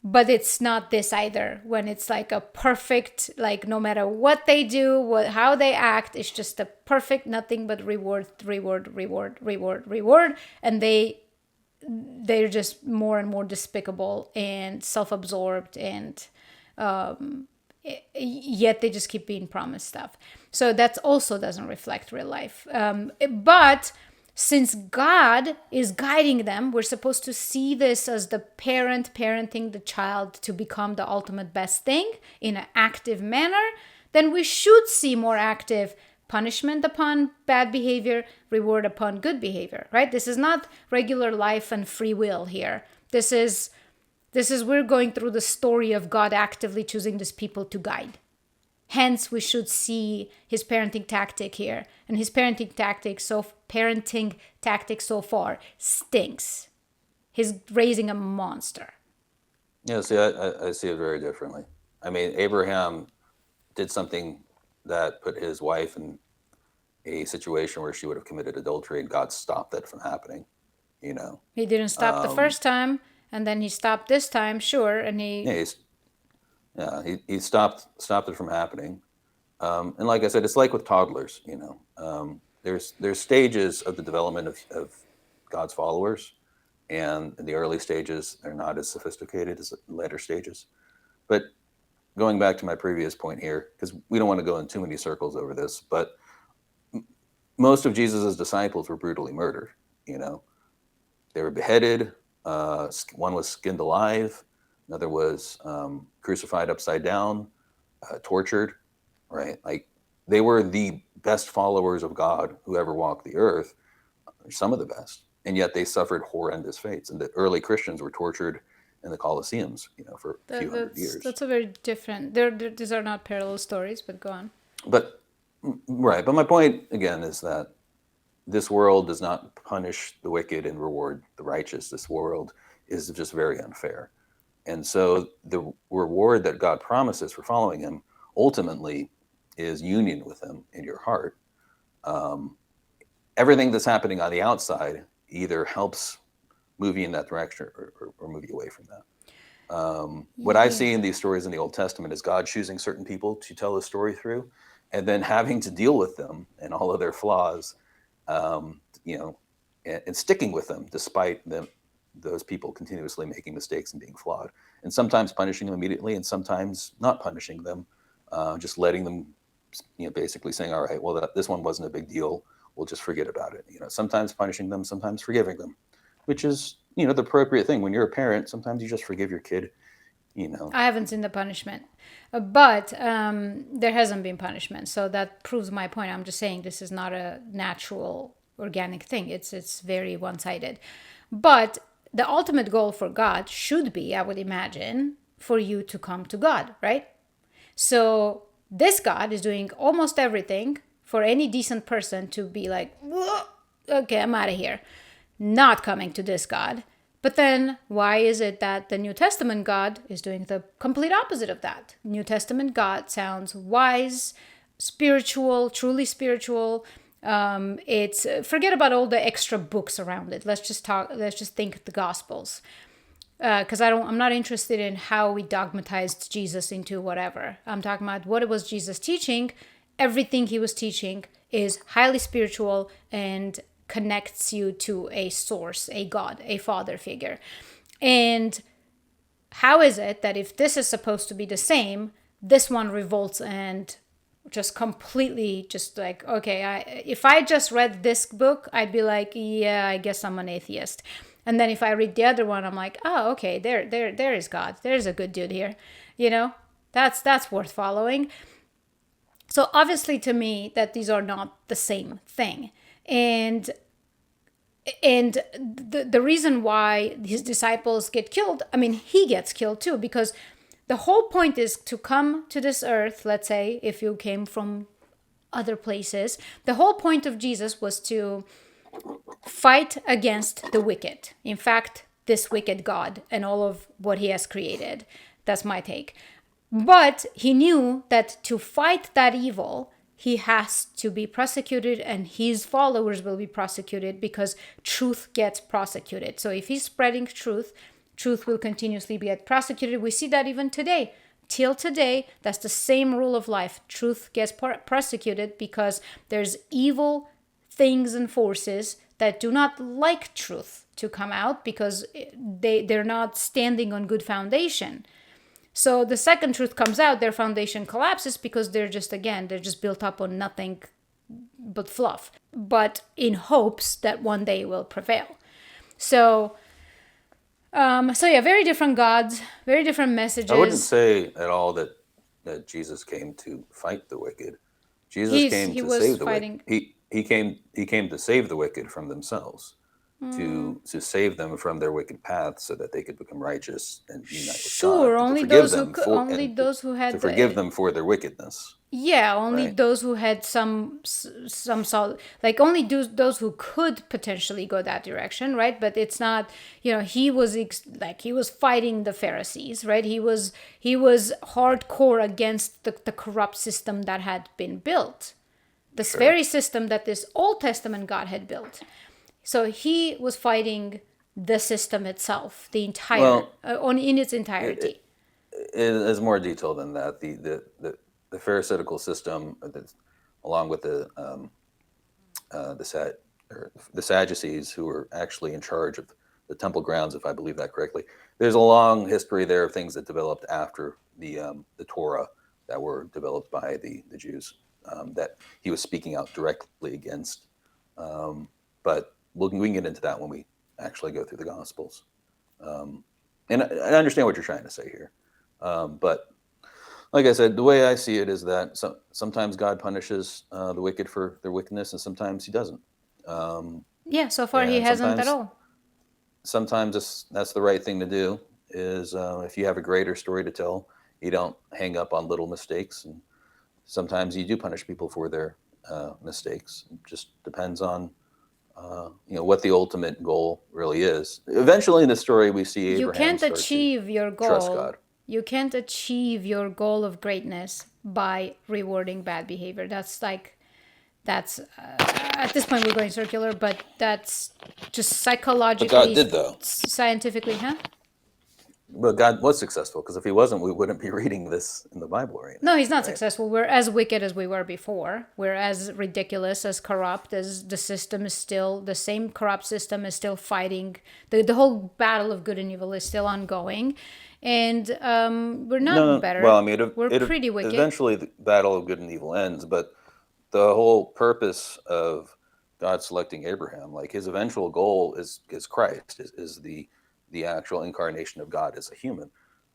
but it's not this either, when it's like a perfect, like no matter what they do, how they act, it's just a perfect nothing but reward, reward, reward, reward, reward, and they're just more and more despicable and self-absorbed, and yet they just keep being promised stuff. So that also doesn't reflect real life. But since God is guiding them, we're supposed to see this as the parent parenting the child to become the ultimate best thing in an active manner. Then we should see more active punishment upon bad behavior, reward upon good behavior, right? This is not regular life and free will here. This is we're going through the story of God actively choosing these people to guide. Hence, we should see his parenting tactic here. And his parenting tactic so far stinks. He's raising a monster. Yeah, see, I see it very differently. I mean, Abraham did something that put his wife and a situation where she would have committed adultery, and God stopped that from happening. You know, He didn't stop the um, first time, and then he stopped this time, sure, and yeah, he. he stopped it from happening. And like I said, it's like with toddlers. There's stages of the development of God's followers, and in the early stages, they're not as sophisticated as the later stages. But going back to my previous point here, because we don't want to go in too many circles over this, but most of Jesus's disciples were brutally murdered. You know, they were beheaded. One was skinned alive. Another was crucified upside down, tortured. Right, like they were the best followers of God who ever walked the earth, some of the best, and yet they suffered horrendous fates. And the early Christians were tortured in the Colosseums, for a few hundred years. That's a very different. These are not parallel stories, but go on. But right, but my point again is that this world does not punish the wicked and reward the righteous. This world is just very unfair. And so the reward that God promises for following him ultimately is union with him in your heart. Everything that's happening on the outside either helps move you in that direction or move you away from that. What I see in these stories in the Old Testament is God choosing certain people to tell the story through, and then having to deal with them and all of their flaws, and sticking with them despite those people continuously making mistakes and being flawed, and sometimes punishing them immediately, and sometimes not punishing them, just letting them, basically saying, all right, well, this one wasn't a big deal. We'll just forget about it. Sometimes punishing them, sometimes forgiving them, which is, the appropriate thing. When you're a parent, sometimes you just forgive your kid. I haven't seen the punishment, but there hasn't been punishment, so that proves my point. I'm just saying this is not a natural, organic thing. It's very one-sided. But the ultimate goal for God should be, I would imagine, for you to come to God, right? So this God is doing almost everything for any decent person to be like, okay, I'm out of here. Not coming to this God. But then why is it that the New Testament God is doing the complete opposite of that? New Testament God sounds wise, spiritual, truly spiritual. It's forget about all the extra books around it. Let's just think the Gospels. Because I'm not interested in how we dogmatized Jesus into whatever. I'm talking about what was Jesus teaching. Everything he was teaching is highly spiritual and connects you to a source, a God, a father figure. And how is it that if this is supposed to be the same, this one revolts and just completely just like, okay, if I just read this book, I'd be like, yeah, I guess I'm an atheist. And then if I read the other one, I'm like, oh, okay, there is God. There's a good dude here. That's worth following. So obviously to me that these are not the same thing. And the reason why his disciples get killed, I mean, he gets killed too, because the whole point is to come to this earth. Let's say if you came from other places, the whole point of Jesus was to fight against the wicked. In fact, this wicked God and all of what he has created. That's my take. But he knew that to fight that evil, he has to be prosecuted, and his followers will be prosecuted because truth gets prosecuted. So if he's spreading truth, truth will continuously be prosecuted. We see that even today. Till today, that's the same rule of life. Truth gets prosecuted because there's evil things and forces that do not like truth to come out because they're not standing on good foundation. So the second truth comes out, their foundation collapses because they're just built up on nothing but fluff, but in hopes that one day will prevail. So yeah, very different gods, very different messages. I wouldn't say at all that Jesus came to fight the wicked. Jesus came to save the wicked. He came to save the wicked from themselves. To save them from their wicked paths so that they could become righteous and unite with God. Only those who had to forgive them for their wickedness. Yeah, only right? Those who had some like only those who could potentially go that direction, right? But it's not, he was he was fighting the Pharisees, right? He was hardcore against the corrupt system that had been built. this Sure. very system that this Old Testament God had built. So he was fighting the system itself, the entire, Well, in its it, entirety. it is more detailed than that. The Pharisaical system, along with the the Sadducees, who were actually in charge of the temple grounds, if I believe that correctly. There's a long history there of things that developed after the Torah that were developed by the Jews, that he was speaking out directly against. But we can get into that when we actually go through the Gospels. And I understand what you're trying to say here, but like I said, the way I see it is that sometimes God punishes the wicked for their wickedness, and sometimes He doesn't. Um, Yeah, so far he and hasn't at all. sometimes that's the right thing to do. Is if you have a greater story to tell, you don't hang up on little mistakes, and sometimes you do punish people for their mistakes. It just depends on what the ultimate goal really is. Eventually, in the story, we see You Abraham can't start to achieve your trust goal. God. You can't achieve your goal of greatness by rewarding bad behavior. That's at this point we're going circular, but that's just But God psychologically, did, though. scientifically, huh? But God was successful, because if He wasn't, we wouldn't be reading this in the Bible right No, now, he's not right? successful. We're as wicked as we were before. We're as ridiculous, as corrupt as the system is still, the same corrupt system is still fighting. The whole battle of good and evil is still ongoing. And we're No, not no. Well, I better. mean, We're it pretty wicked. eventually the battle of good and evil ends, but the whole purpose of God selecting Abraham, like his eventual goal is Christ, is the actual incarnation of God as a human.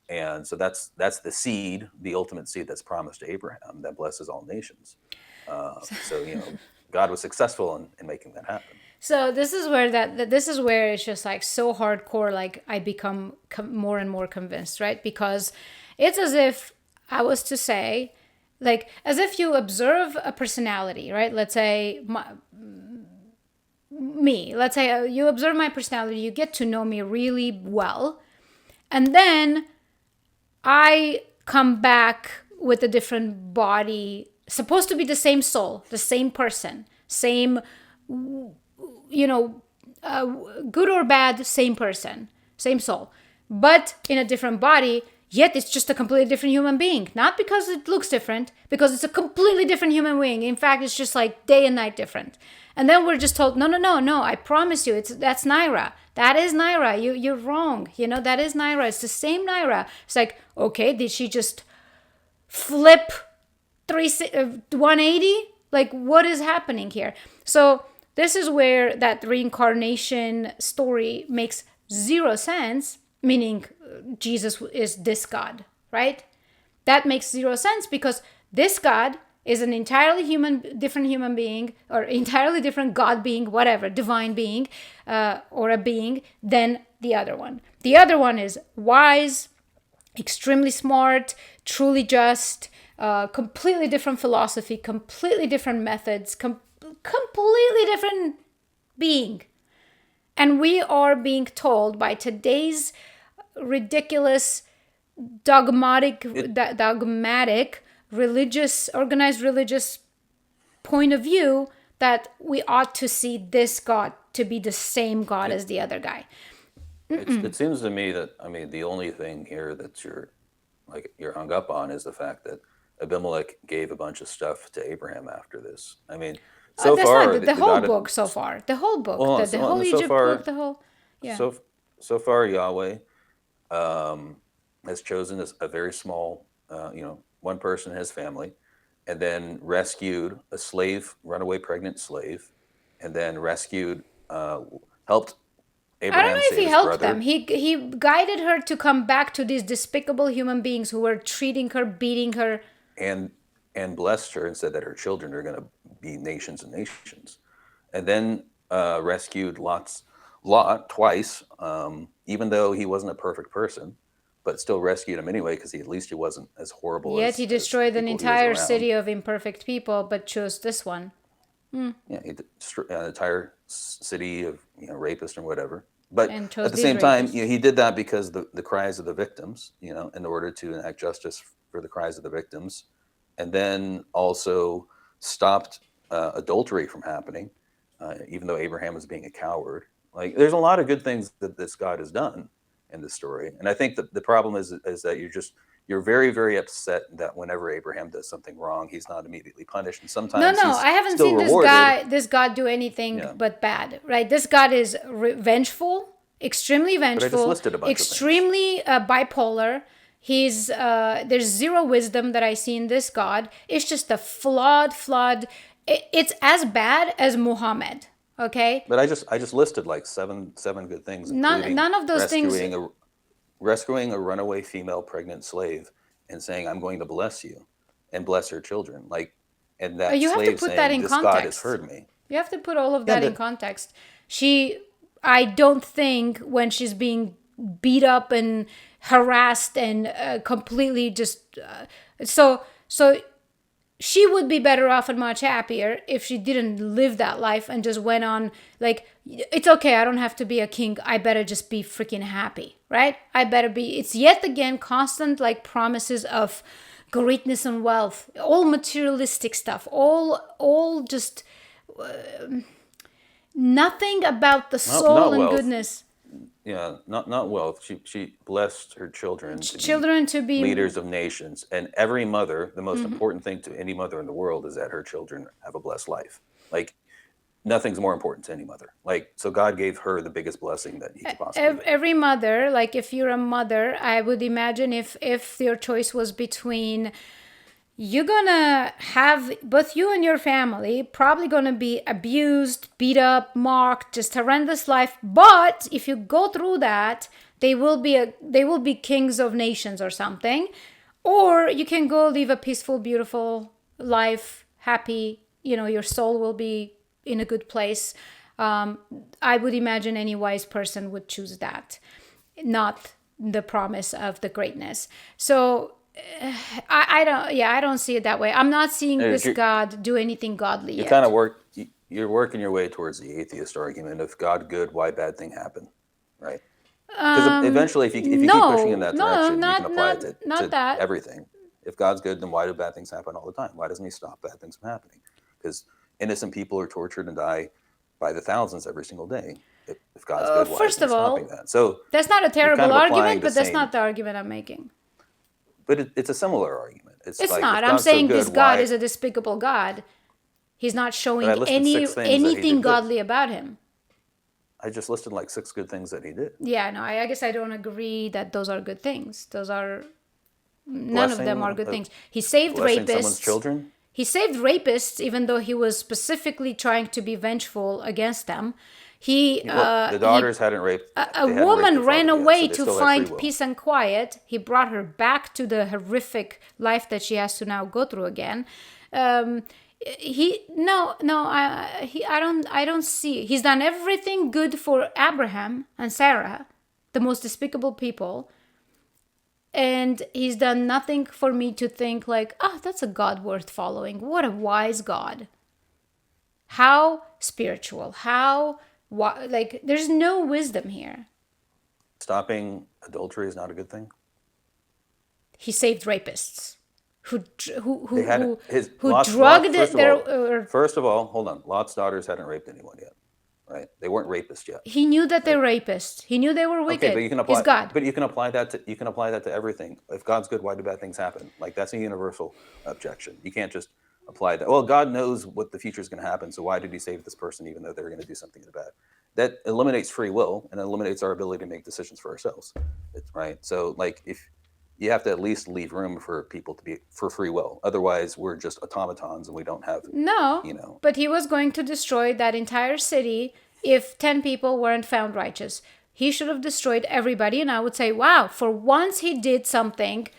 And so that's the seed, the ultimate seed that's promised to Abraham that blesses all nations. So God was successful in making that happen. So this is where this is where it's just like so hardcore. Like I become more and more convinced, right? Because it's as if I was to say, like as if you observe a personality, right? Let's say me. Let's say you observe my personality. You get to know me really well, and then I come back with a different body, supposed to be the same soul, the same person, same, you know, good or bad, same person, same soul, but in a different body. Yet it's just a completely different human being. Not because it looks different, because it's a completely different human being. In fact, it's just like day and night different. And then we're just told, no, no, no, no. I promise you, that's Naira. That is Naira. You're wrong. That is Naira. It's the same Naira. It's like, okay, did she just flip 180? Like, what is happening here? So this is where that reincarnation story makes zero sense, meaning Jesus is this God, right? That makes zero sense because this God is an entirely different human being, or entirely different God being, whatever, divine being, or a being than the other one. The other one is wise, extremely smart, truly just, completely different philosophy, completely different methods, completely different being. And we are being told by today's ridiculous, dogmatic, organized religious point of view that we ought to see this God to be the same God It as the other guy. it seems to me that, I mean, the only thing here that you're hung up on is the fact that Abimelech gave a bunch of stuff to Abraham after this. I mean, so That's fine. far The the whole God, book so far, the whole book, well, the whole so Egypt book, far, the whole, yeah. so so far Yahweh um, has chosen a very small, one person in his family, and then rescued a slave, runaway pregnant slave, and then helped I don't Abraham know if save he his helped them. brother, He guided her to come back to these despicable human beings who were treating her, beating her. and and blessed her and said that her children are going to be nations and nations, and then rescued Lot twice, even though he wasn't a perfect person, but still rescued him anyway because at least he wasn't as horrible Yet he as the destroyed an people he was entire around. city of imperfect people, but chose this one. Yeah, he destroyed an entire city of rapists and whatever. But And at chose the these same time, rapists. he did that because the cries of the victims, in order to enact justice for the cries of the victims, and then also stopped adultery from happening, even though Abraham was being a coward. Like, there's a lot of good things that this God has done in this story, and I think that the problem is that you're very, very upset that whenever Abraham does something wrong, he's not immediately punished, and No, sometimes no, he's I haven't still seen rewarded. this God do anything Yeah, but bad, right? This God is vengeful, extremely but I just vengeful, listed a bunch of things. extremely bipolar. He's there's zero wisdom that I see in this God. It's just a flawed. It's as bad as Muhammad. Okay, But I just listed like seven good things, including none of those things. rescuing a runaway female pregnant slave and saying, "I'm going to bless you and bless her children." Like, and that You have to slave put that saying, in "This God has context. heard me." You have to put all of Yeah, that in context. She, I don't think when she's being beat up and harassed and completely just so she would be better off and much happier if she didn't live that life and just went on like, it's okay, I don't have to be a king, I better just be freaking happy, right? I better be. It's yet again constant like promises of greatness and wealth, all materialistic stuff, all just nothing about the soul not and wealth. goodness. Yeah, not wealth. She blessed her children to be Children to be. leaders of nations, and every mother, the most important thing to any mother in the world is that her children have a blessed life. Like, nothing's more important to any mother. Like, so God gave her the biggest blessing that He could possibly give her. Every mother, like if you're a mother, I would imagine if your choice was between, you're gonna have both you and your family probably gonna be abused, beat up, mocked, just horrendous life, but if you go through that, they will be kings of nations or something, or you can go live a peaceful, beautiful life, happy, your soul will be in a good place. I would imagine any wise person would choose that, not the promise of the greatness. So I don't see it that way. I'm not seeing this You're, God do anything godly you're kind of yet. you're working your way towards the atheist argument of God good, why bad thing happen, right? Because eventually, if you keep pushing in No, that no, direction, you can apply it not to that. everything. If God's good, then why do bad things happen all the time? Why doesn't He stop bad things from happening? Because innocent people are tortured and die by the thousands every single day. If God's good, why First isn't He of stopping all, that? So that's not a you're kind terrible of applying argument, the but that's same, not the argument I'm making. but it's a similar argument. It's It's like, if not. I'm God's so saying this good, God why? is a despicable God. He's not But I showing listed six things that He anything did good. godly about him. I just listed like six good things that He did. Yeah, no, I guess I don't agree that those are good things. Those are none of them are Blessing, good things. He saved blessing someone's rapists. children. He saved rapists, even though he was specifically trying to be vengeful against them. Well, the He daughters hadn't raped. a They hadn't raped their woman ran father yet, so away they to still have free find will. peace and quiet. He brought her back to the horrific life that she has to now go through again. He no no I don't see. He's done everything good for Abraham and Sarah, the most despicable people, and he's done nothing for me to think like, oh, that's a God worth following. What a wise God. How spiritual. How like there's no wisdom here. Stopping adultery is not a good thing. He saved rapists who They had his who Lot's drugged Lot. First of all, hold on. Lot's daughters hadn't raped anyone yet, right? They weren't rapists yet. he knew that they're Right? rapists. He knew they were wicked. Okay, but you can He's apply. God. But you can apply that to everything. If God's good, why do bad things happen? Like, that's a universal objection. You can't just apply that. Well, God knows what the future is going to happen, so why did He save this person even though they're going to do something bad? That eliminates free will and eliminates our ability to make decisions for ourselves. Right? So, like, if you have to at least leave room for people to be for free will. Otherwise, we're just automatons and we don't have, No, you know. but he was going to destroy that entire city if 10 people weren't found righteous. He should have destroyed everybody, and I would say, wow, for once he did something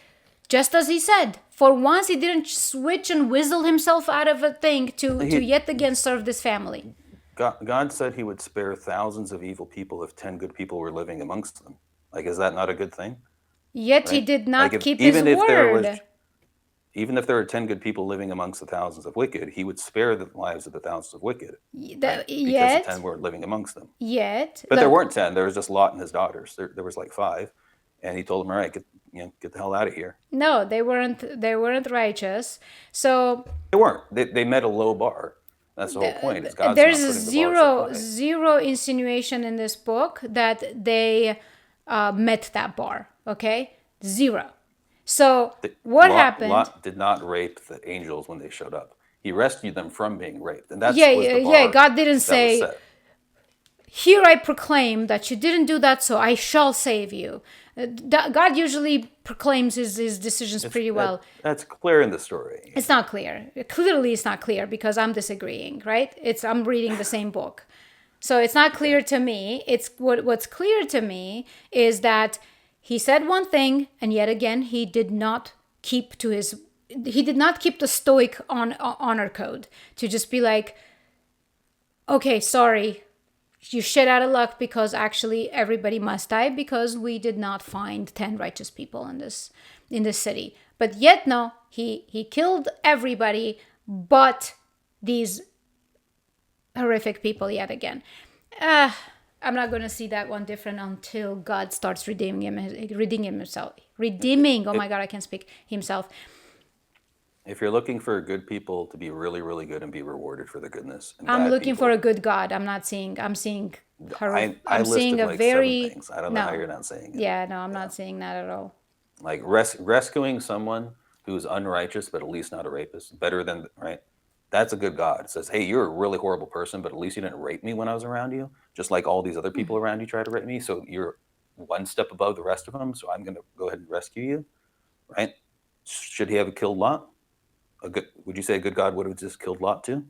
just as he said. For once he didn't switch and whistle himself out of a thing to yet again serve this family. God said He would spare thousands of evil people if 10 good people were living amongst them. Like, is that not a good thing? Yet he Right? did Like, not keep his word. even if there were 10 good people living amongst the thousands of wicked, He would spare the lives of the thousands of wicked, right? Because the 10 weren't living amongst them. But there weren't 10. There was just Lot and his daughters. There was like 5, and He told them, "All right, get the hell out of here." No, they weren't righteous. So They weren't. They met a low bar. That's the whole point. Is God's There's not putting the bar so high. zero insinuation in this book that they met that bar. Okay, zero. So what happened? Lot did not rape the angels when they showed up. He rescued them from being raped, and Yeah, was the yeah. bar God didn't that was say, set. "Here I proclaim that you didn't do that, so I shall save you." God usually proclaims his decisions pretty well. That's clear in the story. It's not clear. Clearly, it's not clear because I'm disagreeing, right? I'm reading the same book. So it's not clear to me. It's what's clear to me is that he said one thing, and yet again he did not keep the stoic honor code to just be like, okay, sorry, you shit out of luck because actually everybody must die because we did not find 10 righteous people in this city. But yet no, he killed everybody but these horrific people yet again. I'm not going to see that one different until God starts redeeming himself. Oh my God, I can't speak. Himself. If you're looking for good people to be really, really good and be rewarded for their goodness, and I'm bad looking people, for a good God. I'm seeing I I'm seeing listed a like very 7 things. I don't know how you're not saying it. Yeah, no, I'm not seeing that at all. Like rescuing someone who's unrighteous but at least not a rapist, better than right. That's a good God. It says, hey, you're a really horrible person, but at least you didn't rape me when I was around you, just like all these other people around you tried to rape me. So you're one step above the rest of them. So I'm going to go ahead and rescue you, right? Should he have killed Lot? Would you say a good God would have just killed Lot too,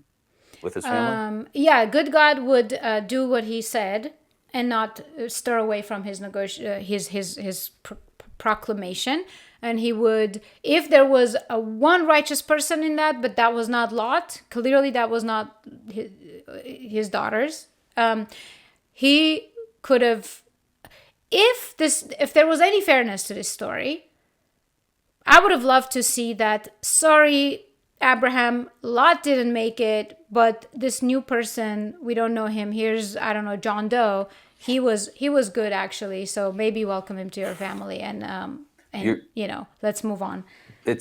with his family? Yeah, good God would do what he said and not stir away from his proclamation. And he would, if there was a one righteous person in that, but that was not Lot. Clearly, that was not his daughters. He could have, if there was any fairness to this story, I would have loved to see that. Sorry, Abraham, Lot didn't make it, but this new person, we don't know him. Here's, I don't know, John Doe. He was good actually. So maybe welcome him to your family and let's move on. I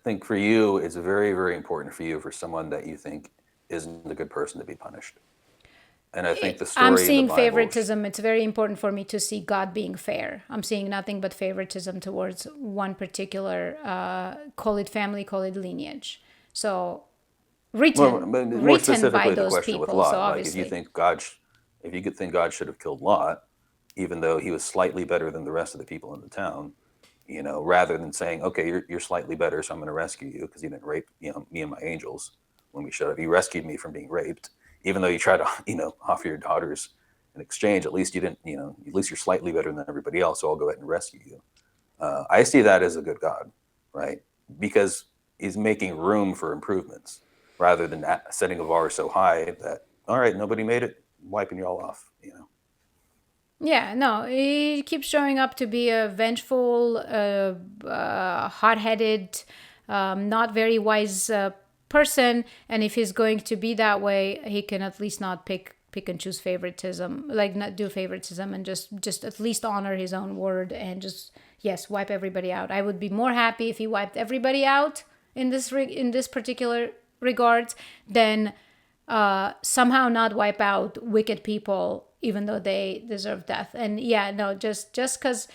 think for you, it's very, very important for you for someone that you think isn't a good person to be punished. And I think the story I'm in the seeing Bible, favoritism. It's very important for me to see God being fair. I'm seeing nothing but favoritism towards one particular, call it family, call it lineage. So written more specifically, by the those question with people. Lot, So like obviously, if you could think God should have killed Lot, even though he was slightly better than the rest of the people in the town, rather than saying, okay, you're slightly better, so I'm going to rescue you because you didn't rape, me and my angels when we showed up. You rescued me from being raped, even though you tried to, offer your daughters in exchange. At least you didn't, at least you're slightly better than everybody else, so I'll go ahead and rescue you. I see that as a good God, right? Because he's making room for improvements rather than setting a bar so high that, all right, nobody made it, wiping you all off, Yeah, no, he keeps showing up to be a vengeful, hot-headed, not very wise person. And if he's going to be that way, he can at least not pick and choose favoritism, like not do favoritism, and just at least honor his own word and just wipe everybody out. I would be more happy if he wiped everybody out in this particular regards than somehow not wipe out wicked people even though they deserve death. And just because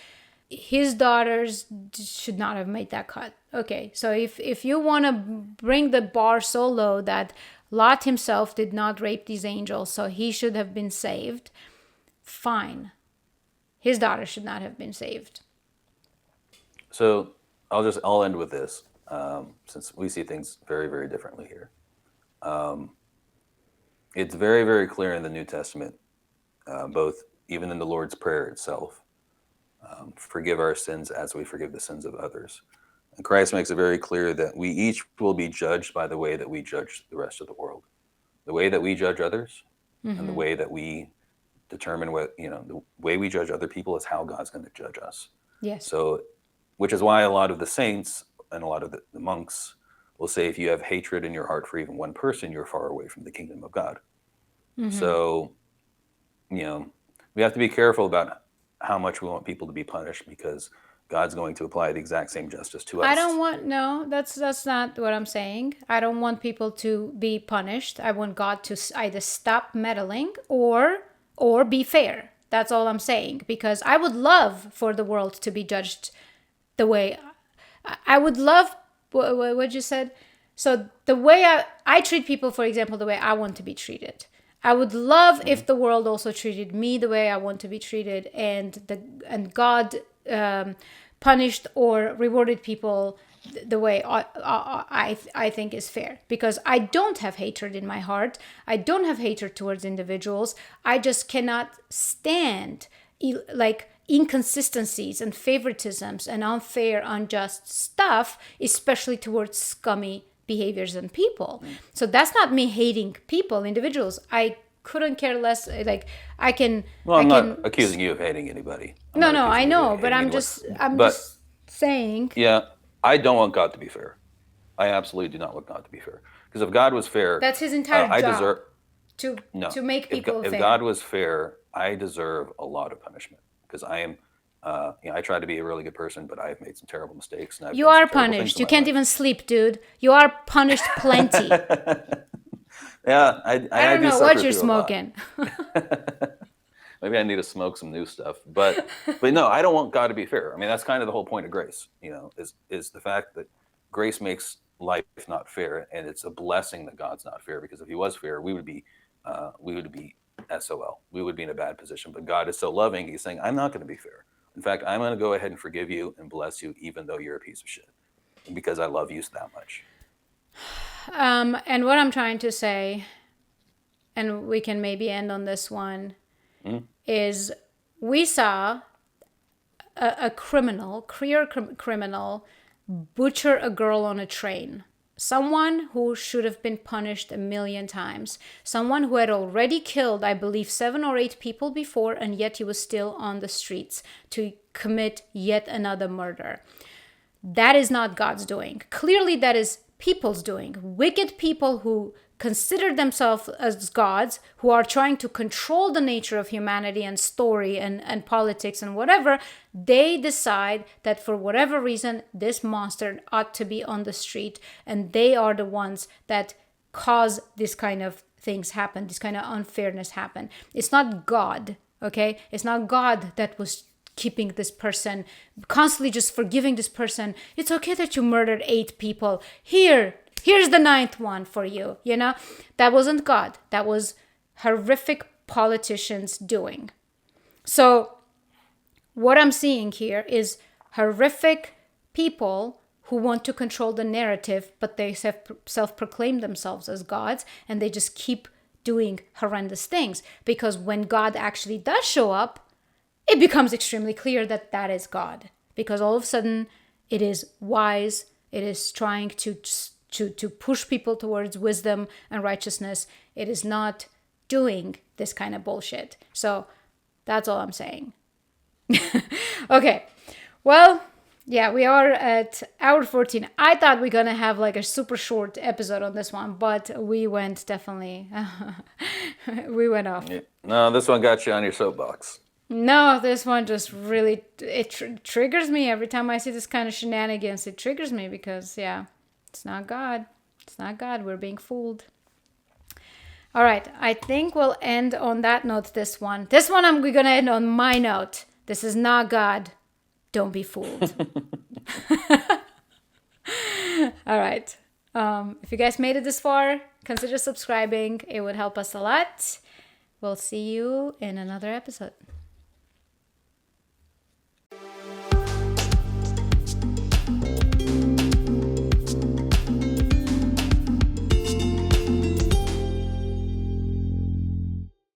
his daughters should not have made that cut. Okay, so if you want to bring the bar so low that Lot himself did not rape these angels, so he should have been saved, fine. His daughter should not have been saved. So I'll end with this, since we see things very, very differently here. It's very, very clear in the New Testament, both even in the Lord's Prayer itself, forgive our sins as we forgive the sins of others. And Christ makes it very clear that we each will be judged by the way that we judge the rest of the world. The way that we judge others, and the way that we determine the way we judge other people is how God's going to judge us. Yes. So, which is why a lot of the saints and a lot of the monks will say, if you have hatred in your heart for even one person, you're far away from the kingdom of God. So, we have to be careful about how much we want people to be punished, because God's going to apply the exact same justice to us. I don't want, no, that's not what I'm saying. I don't want people to be punished. I want God to either stop meddling or be fair. That's all I'm saying. Because I would love for the world to be judged the way I would love what you said. So the way I treat people, for example, the way I want to be treated. I would love if the world also treated me the way I want to be treated, and God punished or rewarded people the way I think is fair. Because I don't have hatred in my heart. I don't have hatred towards individuals. I just cannot stand like inconsistencies and favoritisms and unfair, unjust stuff, especially towards scummy behaviors and people. So that's not me hating people, individuals. I couldn't care less. Like I can. Well, I'm not accusing you of hating anybody. No, I know, but I'm just saying. Yeah, I don't want God to be fair. I absolutely do not want God to be fair. Because if God was fair, that's his entire job. I deserve to make people fair. If God was fair, I deserve a lot of punishment because I am. I try to be a really good person, but I've made some terrible mistakes. And you are punished. You can't even sleep, dude. You are punished plenty. Yeah, I don't know what you're smoking. Maybe I need to smoke some new stuff, but no, I don't want God to be fair. I mean, that's kind of the whole point of grace. Is the fact that grace makes life not fair, and it's a blessing that God's not fair. Because if He was fair, we would be SOL. We would be in a bad position. But God is so loving; He's saying, "I'm not going to be fair. In fact, I'm going to go ahead and forgive you and bless you, even though you're a piece of shit, because I love you that much." And what I'm trying to say, and we can maybe end on this one, is we saw a criminal, clear criminal, butcher a girl on a train. Someone who should have been punished 1,000,000 times. Someone who had already killed, I believe, 7 or 8 people before, and yet he was still on the streets to commit yet another murder. That is not God's doing. Clearly, that is people's doing. Wicked people who consider themselves as gods, who are trying to control the nature of humanity and story and politics and whatever, they decide that for whatever reason, this monster ought to be on the street, and they are the ones that cause this kind of things happen, this kind of unfairness happen. It's not God, okay? It's not God that was keeping this person, constantly just forgiving this person. It's okay that you murdered 8 people. Here's the 9th one for you, That wasn't God. That was horrific politicians doing. So what I'm seeing here is horrific people who want to control the narrative, but they self-proclaim themselves as gods, and they just keep doing horrendous things. Because when God actually does show up, it becomes extremely clear that that is God. Because all of a sudden, it is wise, it is trying to push people towards wisdom and righteousness. It is not doing this kind of bullshit. So that's all I'm saying. Okay. Well, yeah, we are at hour 14. I thought we were going to have like a super short episode on this one, but we went we went off. Yeah. No, this one got you on your soapbox. No, this one just really, it triggers me every time I see this kind of shenanigans. It triggers me because, yeah, it's not God. It's not God. We're being fooled. All right. I think we'll end on that note, this one. This one, we're going to end on my note. This is not God. Don't be fooled. All right. If you guys made it this far, consider subscribing. It would help us a lot. We'll see you in another episode.